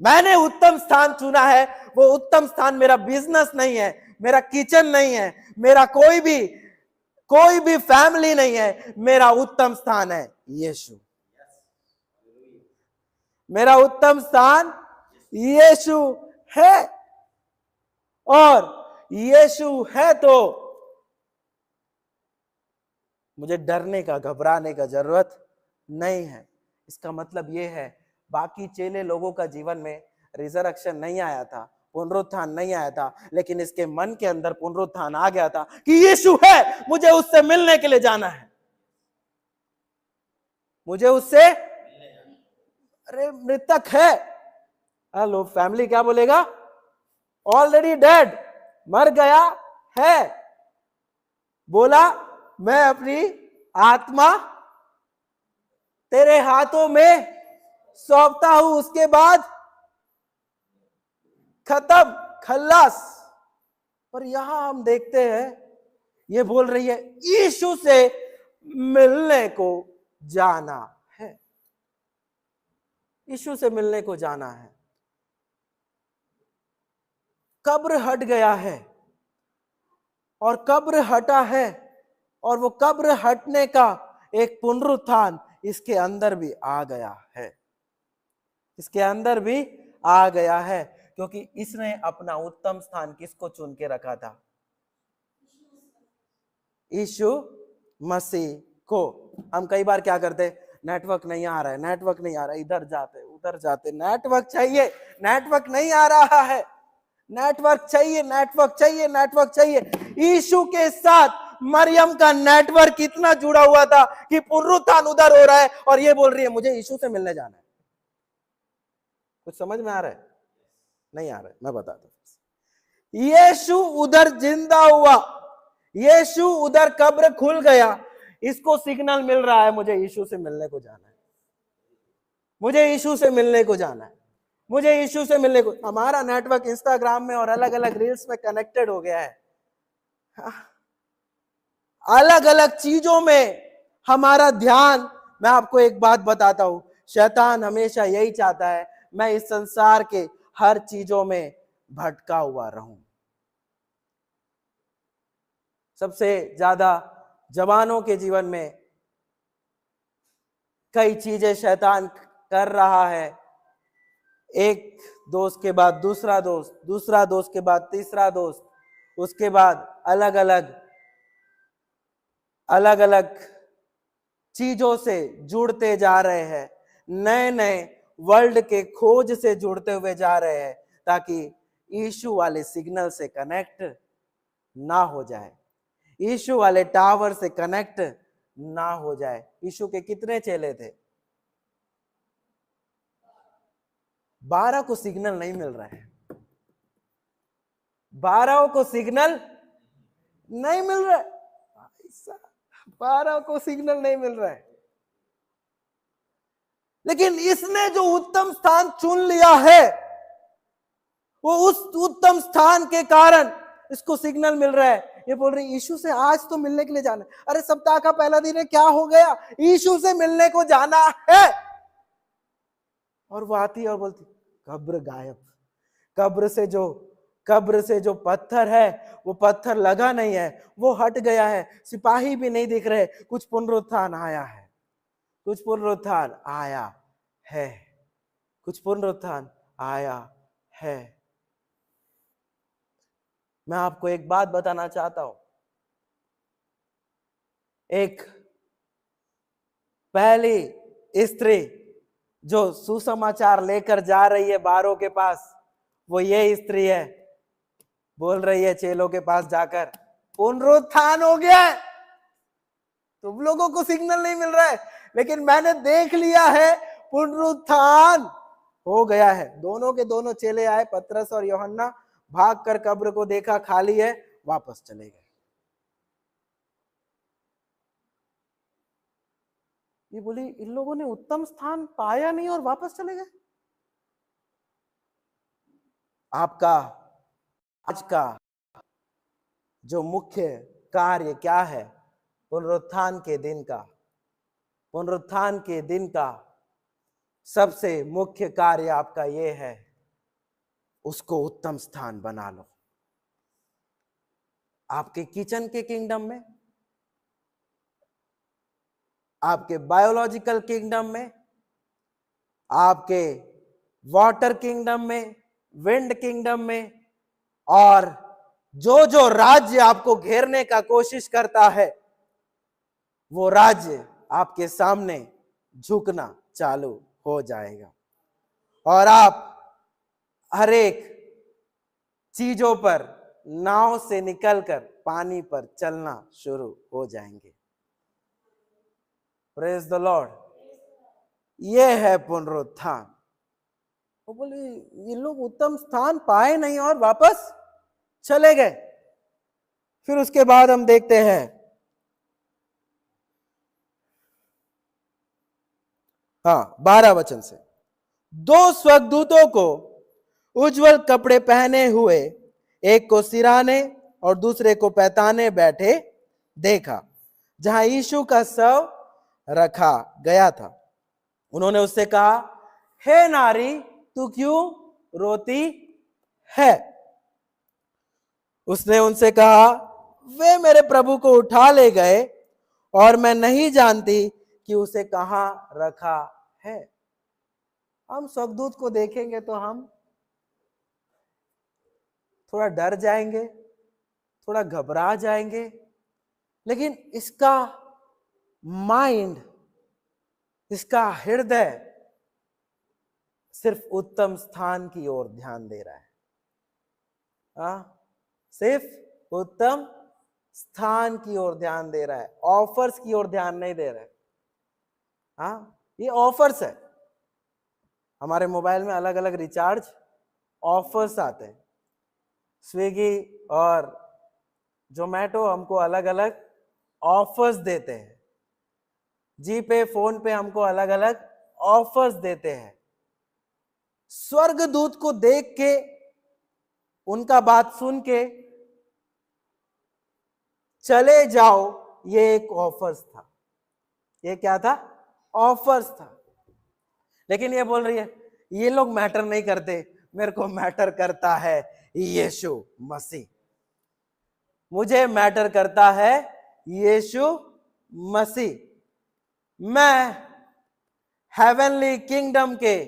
मैंने उत्तम स्थान चुना है। वो उत्तम स्थान मेरा बिजनेस नहीं है, मेरा किचन नहीं है, मेरा कोई भी फैमिली नहीं है, मेरा उत्तम स्थान है यीशु। मेरा उत्तम स्थान यीशु है, और यीशु है तो मुझे डरने का, घबराने का जरूरत नहीं है। इसका मतलब यह है, बाकी चेले लोगों का जीवन में रिजरेक्शन नहीं आया था, पुनरुत्थान नहीं आया था, लेकिन इसके मन के अंदर पुनरुत्थान आ गया था कि यीशु है, मुझे उससे मिलने के लिए जाना है, मुझे उससे, अरे मृतक है, हेलो फैमिली क्या बोलेगा, ऑलरेडी डेड, मर गया है, बोला मैं अपनी आत्मा तेरे हाथों में सौंपता हूं, उसके बाद खत्म, खल्लास। पर यहां हम देखते हैं ये बोल रही है यीशु से मिलने को जाना है, यीशु से मिलने को जाना है। कब्र हट गया है, और कब्र हटा है, और वो कब्र हटने का एक पुनरुत्थान इसके अंदर भी आ गया है, इसके अंदर भी आ गया है, क्योंकि इसने अपना उत्तम स्थान किसको चुन के रखा था, यीशु मसीह को। हम कई बार क्या करते, नेटवर्क नहीं आ रहा है, नेटवर्क नहीं आ रहा है, इधर जाते उधर जाते, नेटवर्क चाहिए, नेटवर्क नहीं आ रहा है, नेटवर्क चाहिए, नेटवर्क चाहिए, नेटवर्क चाहिए। यीशु के साथ मरियम का नेटवर्क इतना जुड़ा हुआ था कि पुनरुत्थान उधर हो रहा है और ये बोल रही है मुझे यीशु से मिलने जाना है। कुछ समझ में आ रहा है? नहीं आ रहा है, मैं बताता हूं। यीशु उधर जिंदा हुआ, यीशु उधर कब्र खुल गया, इसको सिग्नल मिल रहा है मुझे यीशु से मिलने को जाना है, मुझे यीशु से मिलने को जाना है, मुझे यीशु से मिलने को। हमारा नेटवर्क इंस्टाग्राम में और अलग अलग रील्स में कनेक्टेड हो गया है, अलग अलग चीजों में हमारा ध्यान। मैं आपको एक बात बताता हूं, शैतान हमेशा यही चाहता है मैं इस संसार के हर चीजों में भटका हुआ रहूं। सबसे ज्यादा जवानों के जीवन में कई चीजें शैतान कर रहा है, एक दोस्त के बाद दूसरा दोस्त, दूसरा दोस्त के बाद तीसरा दोस्त, उसके बाद अलग अलग चीजों से जुड़ते जा रहे हैं, नए नए वर्ल्ड के खोज से जुड़ते हुए जा रहे हैं, ताकि यीशु वाले सिग्नल से कनेक्ट ना हो जाए, यीशु वाले टावर से कनेक्ट ना हो जाए। यीशु के कितने चेले थे? 12 को सिग्नल नहीं मिल रहा है, 12 को सिग्नल नहीं मिल रहा है, 12 को सिग्नल नहीं मिल रहा है। लेकिन इसने जो उत्तम स्थान चुन लिया है, वो उस उत्तम स्थान के कारण इसको सिग्नल मिल रहा है। ये बोल रही यीशु से आज तो मिलने के लिए जाना है। अरे सप्ताह का पहला दिन है, क्या हो गया, यीशु से मिलने को जाना है। और वो आती और बोलती कब्र गायब। कब्र से जो पत्थर है, वो पत्थर लगा नहीं है, वो हट गया है, सिपाही भी नहीं दिख रहे। कुछ पुनरुत्थान आया है, कुछ पुनरुत्थान आया है, कुछ पुनरुत्थान आया है। मैं आपको एक बात बताना चाहता हूं। एक पहली स्त्री जो सुसमाचार लेकर जा रही है बारों के पास, वो ये स्त्री है। बोल रही है चेलों के पास जाकर, पुनरुत्थान हो गया है। तुम लोगों को सिग्नल नहीं मिल रहा है, लेकिन मैंने देख लिया है, पुनरुत्थान हो गया है। दोनों के दोनों चेले आए, पतरस और यूहन्ना, भागकर कब्र को देखा खाली है, वापस चले गए। ये बोली इन लोगों ने उत्तम स्थान पाया नहीं और वापस चले गए। आपका आज का जो मुख्य कार्य क्या है? पुनरुत्थान के दिन का सबसे मुख्य कार्य आपका ये है, उसको उत्तम स्थान बना लो। आपके किचन के किंगडम में, आपके बायोलॉजिकल किंगडम में, आपके वाटर किंगडम में, विंड किंगडम में, और जो जो राज्य आपको घेरने का कोशिश करता है, वो राज्य आपके सामने झुकना चालू हो जाएगा और आप हर एक चीजों पर नाव से निकलकर पानी पर चलना शुरू हो जाएंगे। Praise the Lord. ये है पुनरुत्थान। वो बोले ये लोग उत्तम स्थान पाए नहीं और वापस चले गए। फिर उसके बाद हम देखते हैं हाँ 12 वचन से, 2 स्वर्गदूतों को उज्जवल कपड़े पहने हुए, एक को सिराने और दूसरे को पैताने बैठे देखा, जहां यीशु का शव रखा गया था। उन्होंने उससे कहा, हे नारी, तू क्यों रोती है? उसने उनसे कहा, वे मेरे प्रभु को उठा ले गए और मैं नहीं जानती कि उसे कहां रखा है। हम स्वर्गदूत को देखेंगे तो हम थोड़ा डर जाएंगे, थोड़ा घबरा जाएंगे, लेकिन इसका माइंड, इसका हृदय सिर्फ उत्तम स्थान की ओर ध्यान दे रहा है। सिर्फ उत्तम स्थान की ओर ध्यान दे रहा है, ऑफर्स की ओर ध्यान नहीं दे रहा है। ये ऑफर्स है। हमारे मोबाइल में अलग अलग रिचार्ज ऑफर्स आते हैं। स्विगी और जोमेटो हमको अलग अलग ऑफर्स देते हैं। जी पे, फोन पे हमको अलग अलग ऑफर्स देते हैं। स्वर्गदूत को देख के, उनका बात सुन के चले जाओ, ये एक ऑफर्स था। ये क्या था? ऑफर्स था। लेकिन ये बोल रही है ये लोग मैटर नहीं करते, मेरे को मैटर करता है यीशु मसीह। मुझे मैटर करता है यीशु मसीह। मैं हेवनली किंगडम के,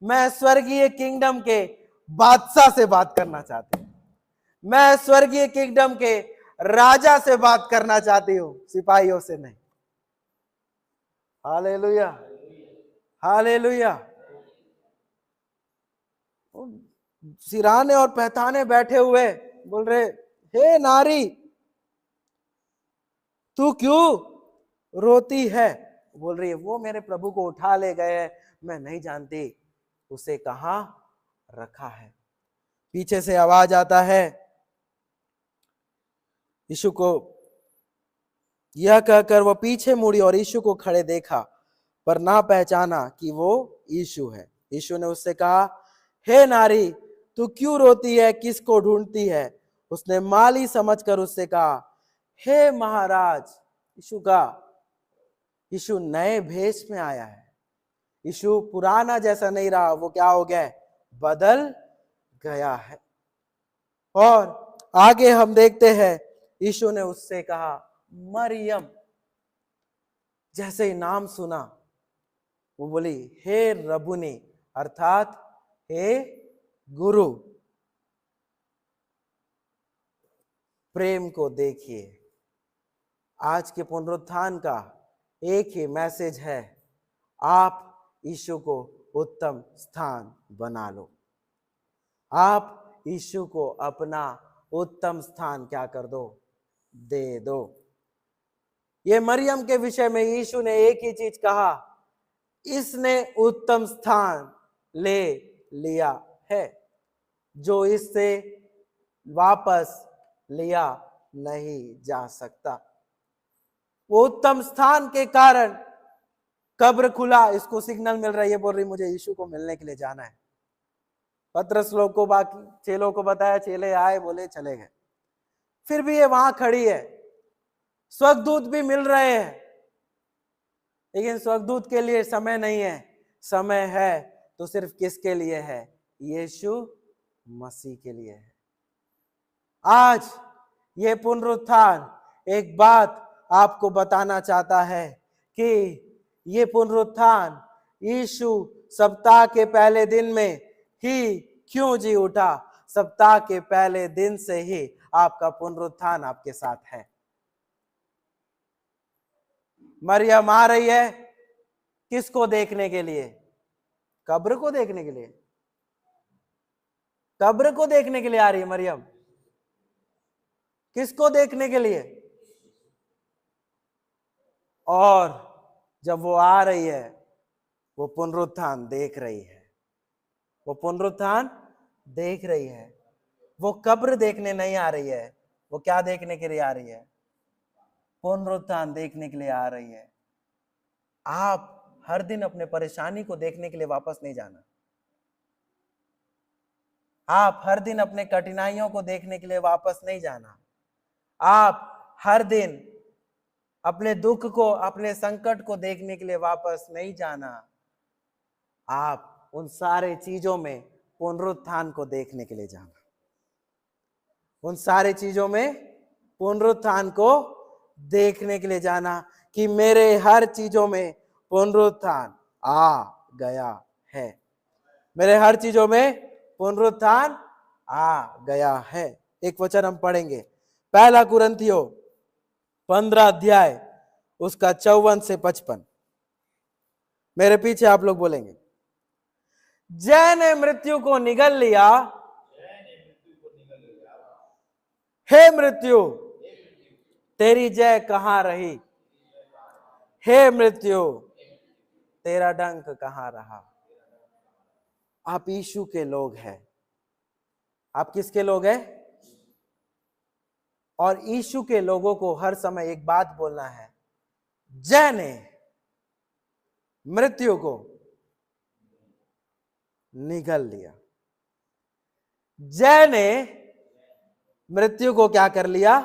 मैं स्वर्गीय किंगडम के बादशाह से बात करना चाहती हूं। मैं स्वर्गीय किंगडम के राजा से बात करना चाहती हूं, सिपाहियों से नहीं। Hallelujah, hallelujah. सिराने और पैताने बैठे हुए बोल रहे, हे नारी, तू क्यों रोती है? बोल रही है वो मेरे प्रभु को उठा ले गए हैं, मैं नहीं जानती उसे कहां रखा है। पीछे से आवाज आता है, यीशु को यह कहकर वह पीछे मुड़ी और यीशु को खड़े देखा, पर ना पहचाना कि वो यीशु है। यीशु ने उससे कहा, हे नारी, तू क्यों रोती है, किसको ढूंढती है? उसने माली समझकर उससे कहा, हे महाराज। यीशु नए भेष में आया है। यीशु पुराना जैसा नहीं रहा, वो क्या हो गया है? बदल गया है। और आगे हम देखते हैं, यीशु ने उससे कहा, मरियम। जैसे ही नाम सुना, वो बोली, हे रबुनी, अर्थात हे गुरु। प्रेम को देखिए, आज के पुनरुत्थान का एक ही मैसेज है, आप यीशु को उत्तम स्थान बना लो। आप यीशु को अपना उत्तम स्थान क्या कर दो? दे दो। ये मरियम के विषय में यीशु ने एक ही चीज कहा, इसने उत्तम स्थान ले लिया है, जो इससे वापस लिया नहीं जा सकता। वो उत्तम स्थान के कारण कब्र खुला, इसको सिग्नल मिल रहा है, ये बोल रही मुझे यीशु को मिलने के लिए जाना है। पतरस लोग को, बाकी चेलों को बताया, चेले आए, बोले चले गए। फिर भी ये वहां खड़ी है, स्वर्गदूत भी मिल रहे हैं, लेकिन स्वर्गदूत के लिए समय नहीं है। समय है तो सिर्फ किसके लिए है? यीशु मसीह के लिए है। आज ये पुनरुत्थान एक बात आपको बताना चाहता है कि ये पुनरुत्थान यीशु सप्ताह के पहले दिन में ही क्यों जी उठा? सप्ताह के पहले दिन से ही आपका पुनरुत्थान आपके साथ है। मरियम आ रही है किसको देखने के लिए? कब्र को देखने के लिए। कब्र को देखने के लिए आ रही है मरियम। किसको देखने के लिए? और जब वो आ रही है, वो पुनरुत्थान देख रही है। वो पुनरुत्थान देख रही है। वो कब्र देखने नहीं आ रही है, वो क्या देखने के लिए आ रही है? पुनरुत्थान देखने के लिए आ रही है। आप हर दिन अपने परेशानी को देखने के लिए वापस नहीं जाना। आप हर दिन अपने कठिनाइयों को देखने के लिए वापस नहीं जाना। आप हर दिन अपने दुख को, अपने संकट को देखने के लिए वापस नहीं जाना। आप उन सारे चीजों में पुनरुत्थान को देखने के लिए जाना। उन सारे चीजों में पुनरुत्थान को देखने के लिए जाना कि मेरे हर चीजों में पुनरुत्थान आ गया है। मेरे हर चीजों में पुनरुत्थान आ गया है। एक वचन हम पढ़ेंगे, पहला कुरिन्थियों 15 अध्याय उसका 54 से 55। मेरे पीछे आप लोग बोलेंगे, जय ने मृत्यु को निगल लिया, हे मृत्यु तेरी जय कहां रही? हे मृत्यु तेरा डंक कहां रहा? आप यीशु के लोग हैं। आप किसके लोग हैं? और यीशु के लोगों को हर समय एक बात बोलना है, जय ने मृत्यु को निगल लिया। जय ने मृत्यु को क्या कर लिया?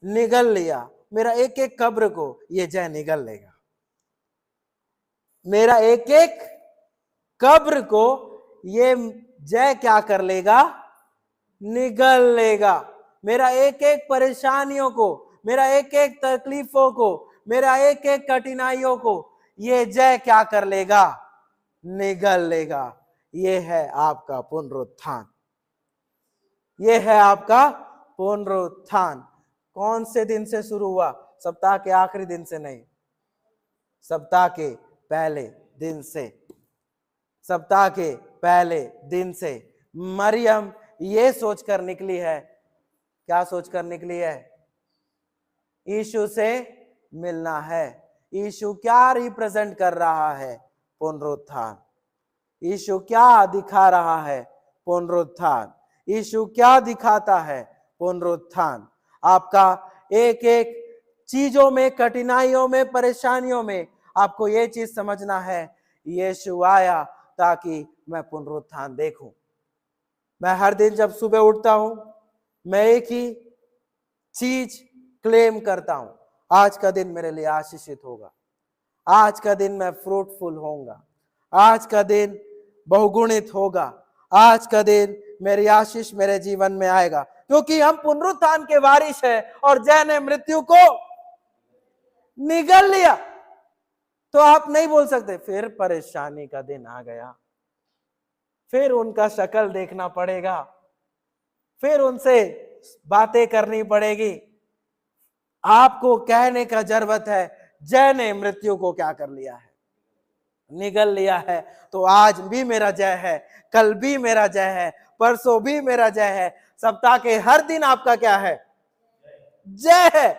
निगल लिया। मेरा एक एक कब्र को ये जय निगल लेगा। मेरा एक एक कब्र को ये जय क्या कर लेगा? निगल लेगा। मेरा एक एक परेशानियों को, मेरा एक एक तकलीफों को, मेरा एक एक कठिनाइयों को ये जय क्या कर लेगा? निगल लेगा। ये है आपका पुनरुत्थान। ये है आपका पुनरुत्थान। कौन से दिन से शुरू हुआ? सप्ताह के आखिरी दिन से नहीं, सप्ताह के पहले दिन से। सप्ताह के पहले दिन से मरियम ये सोचकर निकली है। क्या सोचकर निकली है? यीशु से मिलना है। यीशु क्या रिप्रेजेंट कर रहा है? पुनरुत्थान। यीशु क्या दिखा रहा है? पुनरुत्थान। यीशु क्या दिखाता है? पुनरुत्थान। आपका एक एक चीजों में, कठिनाइयों में, परेशानियों में आपको ये चीज समझना है, यीशु आया ताकि मैं पुनरुत्थान देखूं। मैं हर दिन जब सुबह उठता हूं, मैं एक ही चीज क्लेम करता हूं, आज का दिन मेरे लिए आशीषित होगा, आज का दिन मैं फ्रूटफुल होऊंगा, आज का दिन बहुगुणित होगा, आज का दिन मेरी आशीष मेरे जीवन में आएगा, क्योंकि हम पुनरुत्थान के वारिस हैं और जय ने मृत्यु को निगल लिया। तो आप नहीं बोल सकते फिर परेशानी का दिन आ गया, फिर उनका शक्ल देखना पड़ेगा, फिर उनसे बातें करनी पड़ेगी। आपको कहने का जरूरत है, जय ने मृत्यु को क्या कर लिया है, निगल लिया है। तो आज भी मेरा जय है, कल भी मेरा जय है, परसों भी मेरा जय है, सप्ताह के हर दिन आपका क्या है, जय है।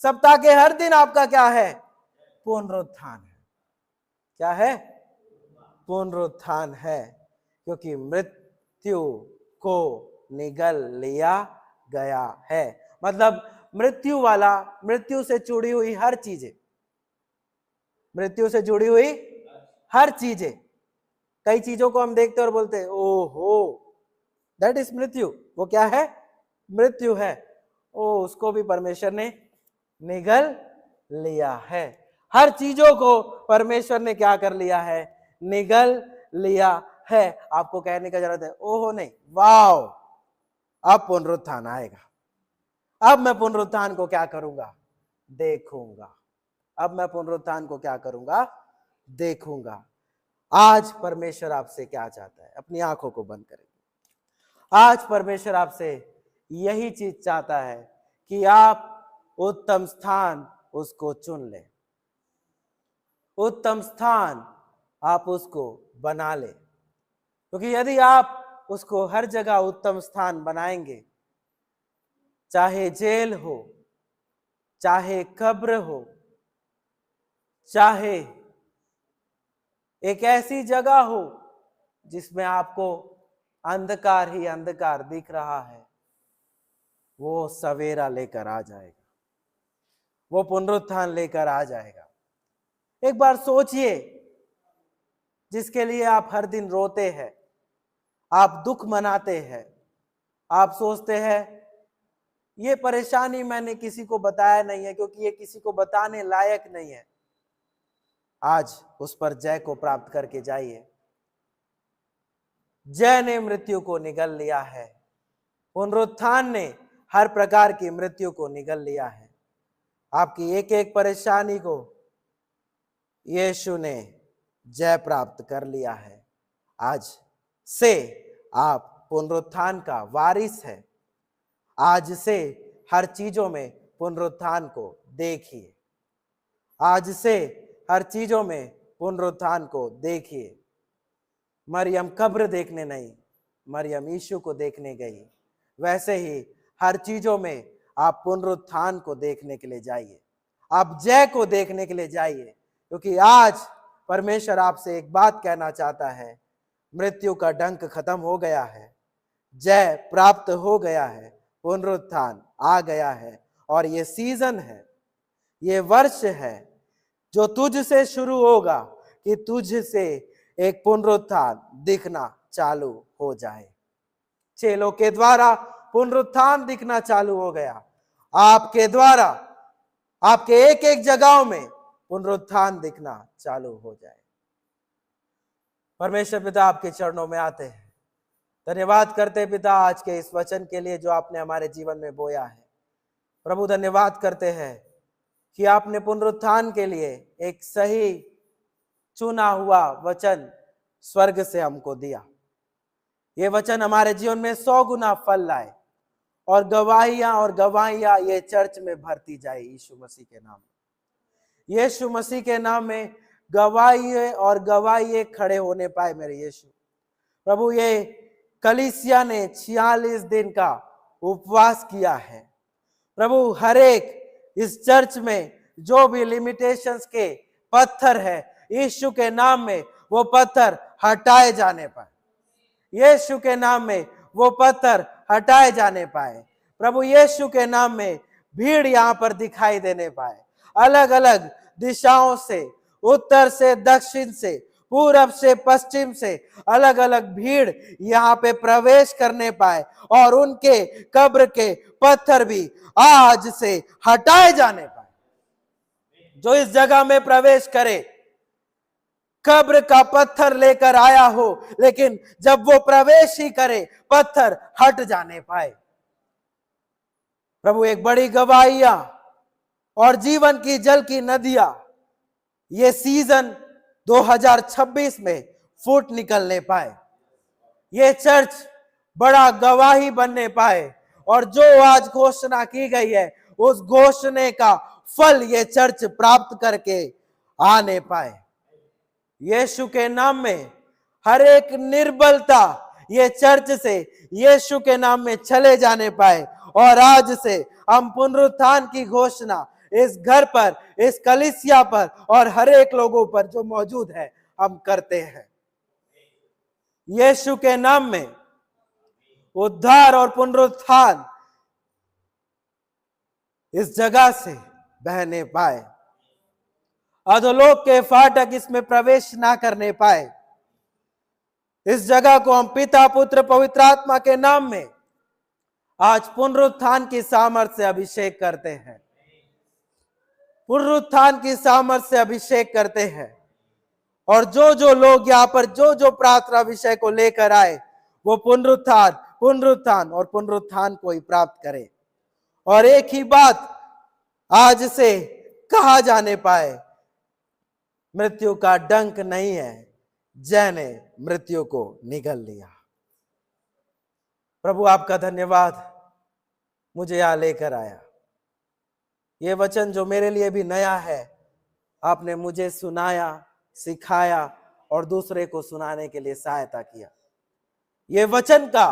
सप्ताह के हर दिन आपका क्या है, पुनरुत्थान है। क्या है, पुनरुत्थान है, क्योंकि मृत्यु को निगल लिया गया है। मतलब मृत्यु वाला, मृत्यु से जुड़ी हुई हर चीजें, मृत्यु से जुड़ी हुई हर चीजें, कई चीजों को हम देखते और बोलते हैं ओहो दैट इज मृत्यु, वो क्या है, मृत्यु है। ओ उसको भी परमेश्वर ने निगल लिया है। हर चीजों को परमेश्वर ने क्या कर लिया है, निगल लिया है। आपको कहने का जरूरत है ओहो नहीं, वाओ अब पुनरुत्थान आएगा, अब मैं पुनरुत्थान को क्या करूंगा, देखूंगा। अब मैं पुनरुत्थान को क्या करूंगा, देखूंगा। आज परमेश्वर आपसे क्या चाहता है, अपनी आंखों को बंद करेंगे। आज परमेश्वर आपसे यही चीज चाहता है कि आप उत्तम स्थान उसको चुन ले, उत्तम स्थान आप उसको बना ले। क्योंकि यदि आप उसको हर जगह उत्तम स्थान बनाएंगे, चाहे जेल हो, चाहे कब्र हो, चाहे एक ऐसी जगह हो जिसमें आपको अंधकार ही अंधकार दिख रहा है, वो सवेरा लेकर आ जाएगा, वो पुनरुत्थान लेकर आ जाएगा। एक बार सोचिए, जिसके लिए आप हर दिन रोते हैं, आप दुख मनाते हैं, आप सोचते हैं ये परेशानी मैंने किसी को बताया नहीं है क्योंकि ये किसी को बताने लायक नहीं है, आज उस पर जय को प्राप्त करके जाइए। जय ने मृत्यु को निगल लिया है, पुनरुत्थान ने हर प्रकार की मृत्यु को निगल लिया है। आपकी एक एक परेशानी को यीशु ने जय प्राप्त कर लिया है। आज से आप पुनरुत्थान का वारिस है। आज से हर चीजों में पुनरुत्थान को देखिए, आज से हर चीजों में पुनरुत्थान को देखिए। मरियम कब्र देखने नहीं, मरियम यीशु को देखने गई। वैसे ही हर चीजों में आप पुनरुत्थान को देखने के लिए जाइए, आप जय को देखने के लिए जाइए। क्योंकि आज परमेश्वर आपसे एक बात कहना चाहता है, मृत्यु का डंक खत्म हो गया है, जय प्राप्त हो गया है, पुनरुत्थान आ गया है। और ये सीजन है, ये वर्ष है जो तुझसे शुरू होगा कि तुझसे एक पुनरुत्थान दिखना चालू हो जाए। चेलों के द्वारा पुनरुत्थान दिखना चालू हो गया, आपके द्वारा आपके एक एक जगहों में पुनरुत्थान दिखना चालू हो जाए। परमेश्वर पिता आपके चरणों में आते हैं, धन्यवाद करते पिता आज के इस वचन के लिए जो आपने हमारे जीवन में बोया है। प्रभु धन्यवाद करते हैं कि आपने पुनरुत्थान के लिए एक सही चुना हुआ वचन स्वर्ग से हमको दिया। ये वचन हमारे जीवन में 100 गुना फल लाए और गवाहियां ये चर्च में भरती जाए यीशु मसीह के नाम में। यीशु मसीह के नाम में गवाही खड़े होने पाए मेरे यीशु। प्रभु ये कलीसिया ने 46 दिन का उपवास किया है। प्रभु हर एक इस चर्च में जो भी लिमिटेशंस के पत्थर है, यीशु के नाम में वो पत्थर हटाए जाने पाए, यीशु के नाम में वो पत्थर हटाए जाने पाए। प्रभु यीशु के नाम में भीड़ यहाँ पर दिखाई देने पाए, अलग अलग दिशाओं से उत्तर से दक्षिण से, पूरब से पश्चिम से अलग अलग भीड़ यहाँ पे प्रवेश करने पाए और उनके कब्र के पत्थर भी आज से हटाए जाने पाए। जो इस जगह में प्रवेश करे कब्र का पत्थर लेकर आया हो, लेकिन जब वो प्रवेश ही करे पत्थर हट जाने पाए। प्रभु एक बड़ी गवाहियां और जीवन की जल की नदियां ये सीजन 2026 में फूट निकलने पाए, ये चर्च बड़ा गवाही बनने पाए और जो आज घोषणा की गई है उस घोषणे का फल ये चर्च प्राप्त करके आने पाए। यीशु के नाम में हर एक निर्बलता ये चर्च से यीशु के नाम में चले जाने पाए और आज से हम पुनरुत्थान की घोषणा इस घर पर, इस कलीसिया पर और हर एक लोगों पर जो मौजूद है हम करते हैं। यीशु के नाम में उद्धार और पुनरुत्थान इस जगह से बहने पाए, अधोलोक के फाटक इसमें प्रवेश ना करने पाए। इस जगह को हम पिता पुत्र पवित्र आत्मा के नाम में आज पुनरुत्थान की सामर्थ्य से अभिषेक करते हैं, पुनरुत्थान की सामर्थ्य से अभिषेक करते हैं। और जो जो लोग यहाँ पर जो जो प्रार्थना विषय को लेकर आए वो पुनरुत्थान पुनरुत्थान और पुनरुत्थान को ही प्राप्त करें। और एक ही बात आज से कहा जाने पाए, मृत्यु का डंक नहीं है, जय ने मृत्यु को निगल लिया। प्रभु आपका धन्यवाद, मुझे यहां लेकर आया। ये वचन जो मेरे लिए भी नया है, आपने मुझे सुनाया, सिखाया और दूसरे को सुनाने के लिए सहायता किया। ये वचन का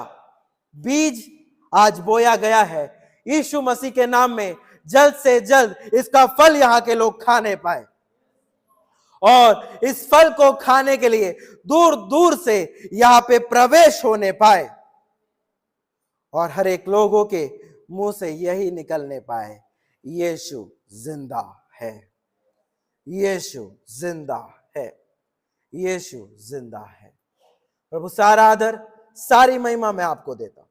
बीज आज बोया गया है, यीशु मसीह के नाम में जल्द से जल्द इसका फल यहाँ के लोग खाने पाए और इस फल को खाने के लिए दूर दूर से यहाँ पे प्रवेश होने पाए और हर एक लोगों के मुंह से यही निकलने पाए, यीशु जिंदा है, यीशु जिंदा है, यीशु जिंदा है। प्रभु सारा आदर सारी महिमा मैं आपको देता हूं।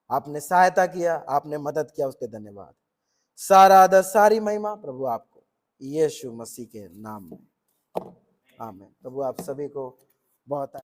आपने सहायता किया, आपने मदद किया, उसके धन्यवाद। सारा आदर सारी महिमा प्रभु आपको यीशु मसीह के नाम में, आमीन। प्रभु आप सभी को बहुत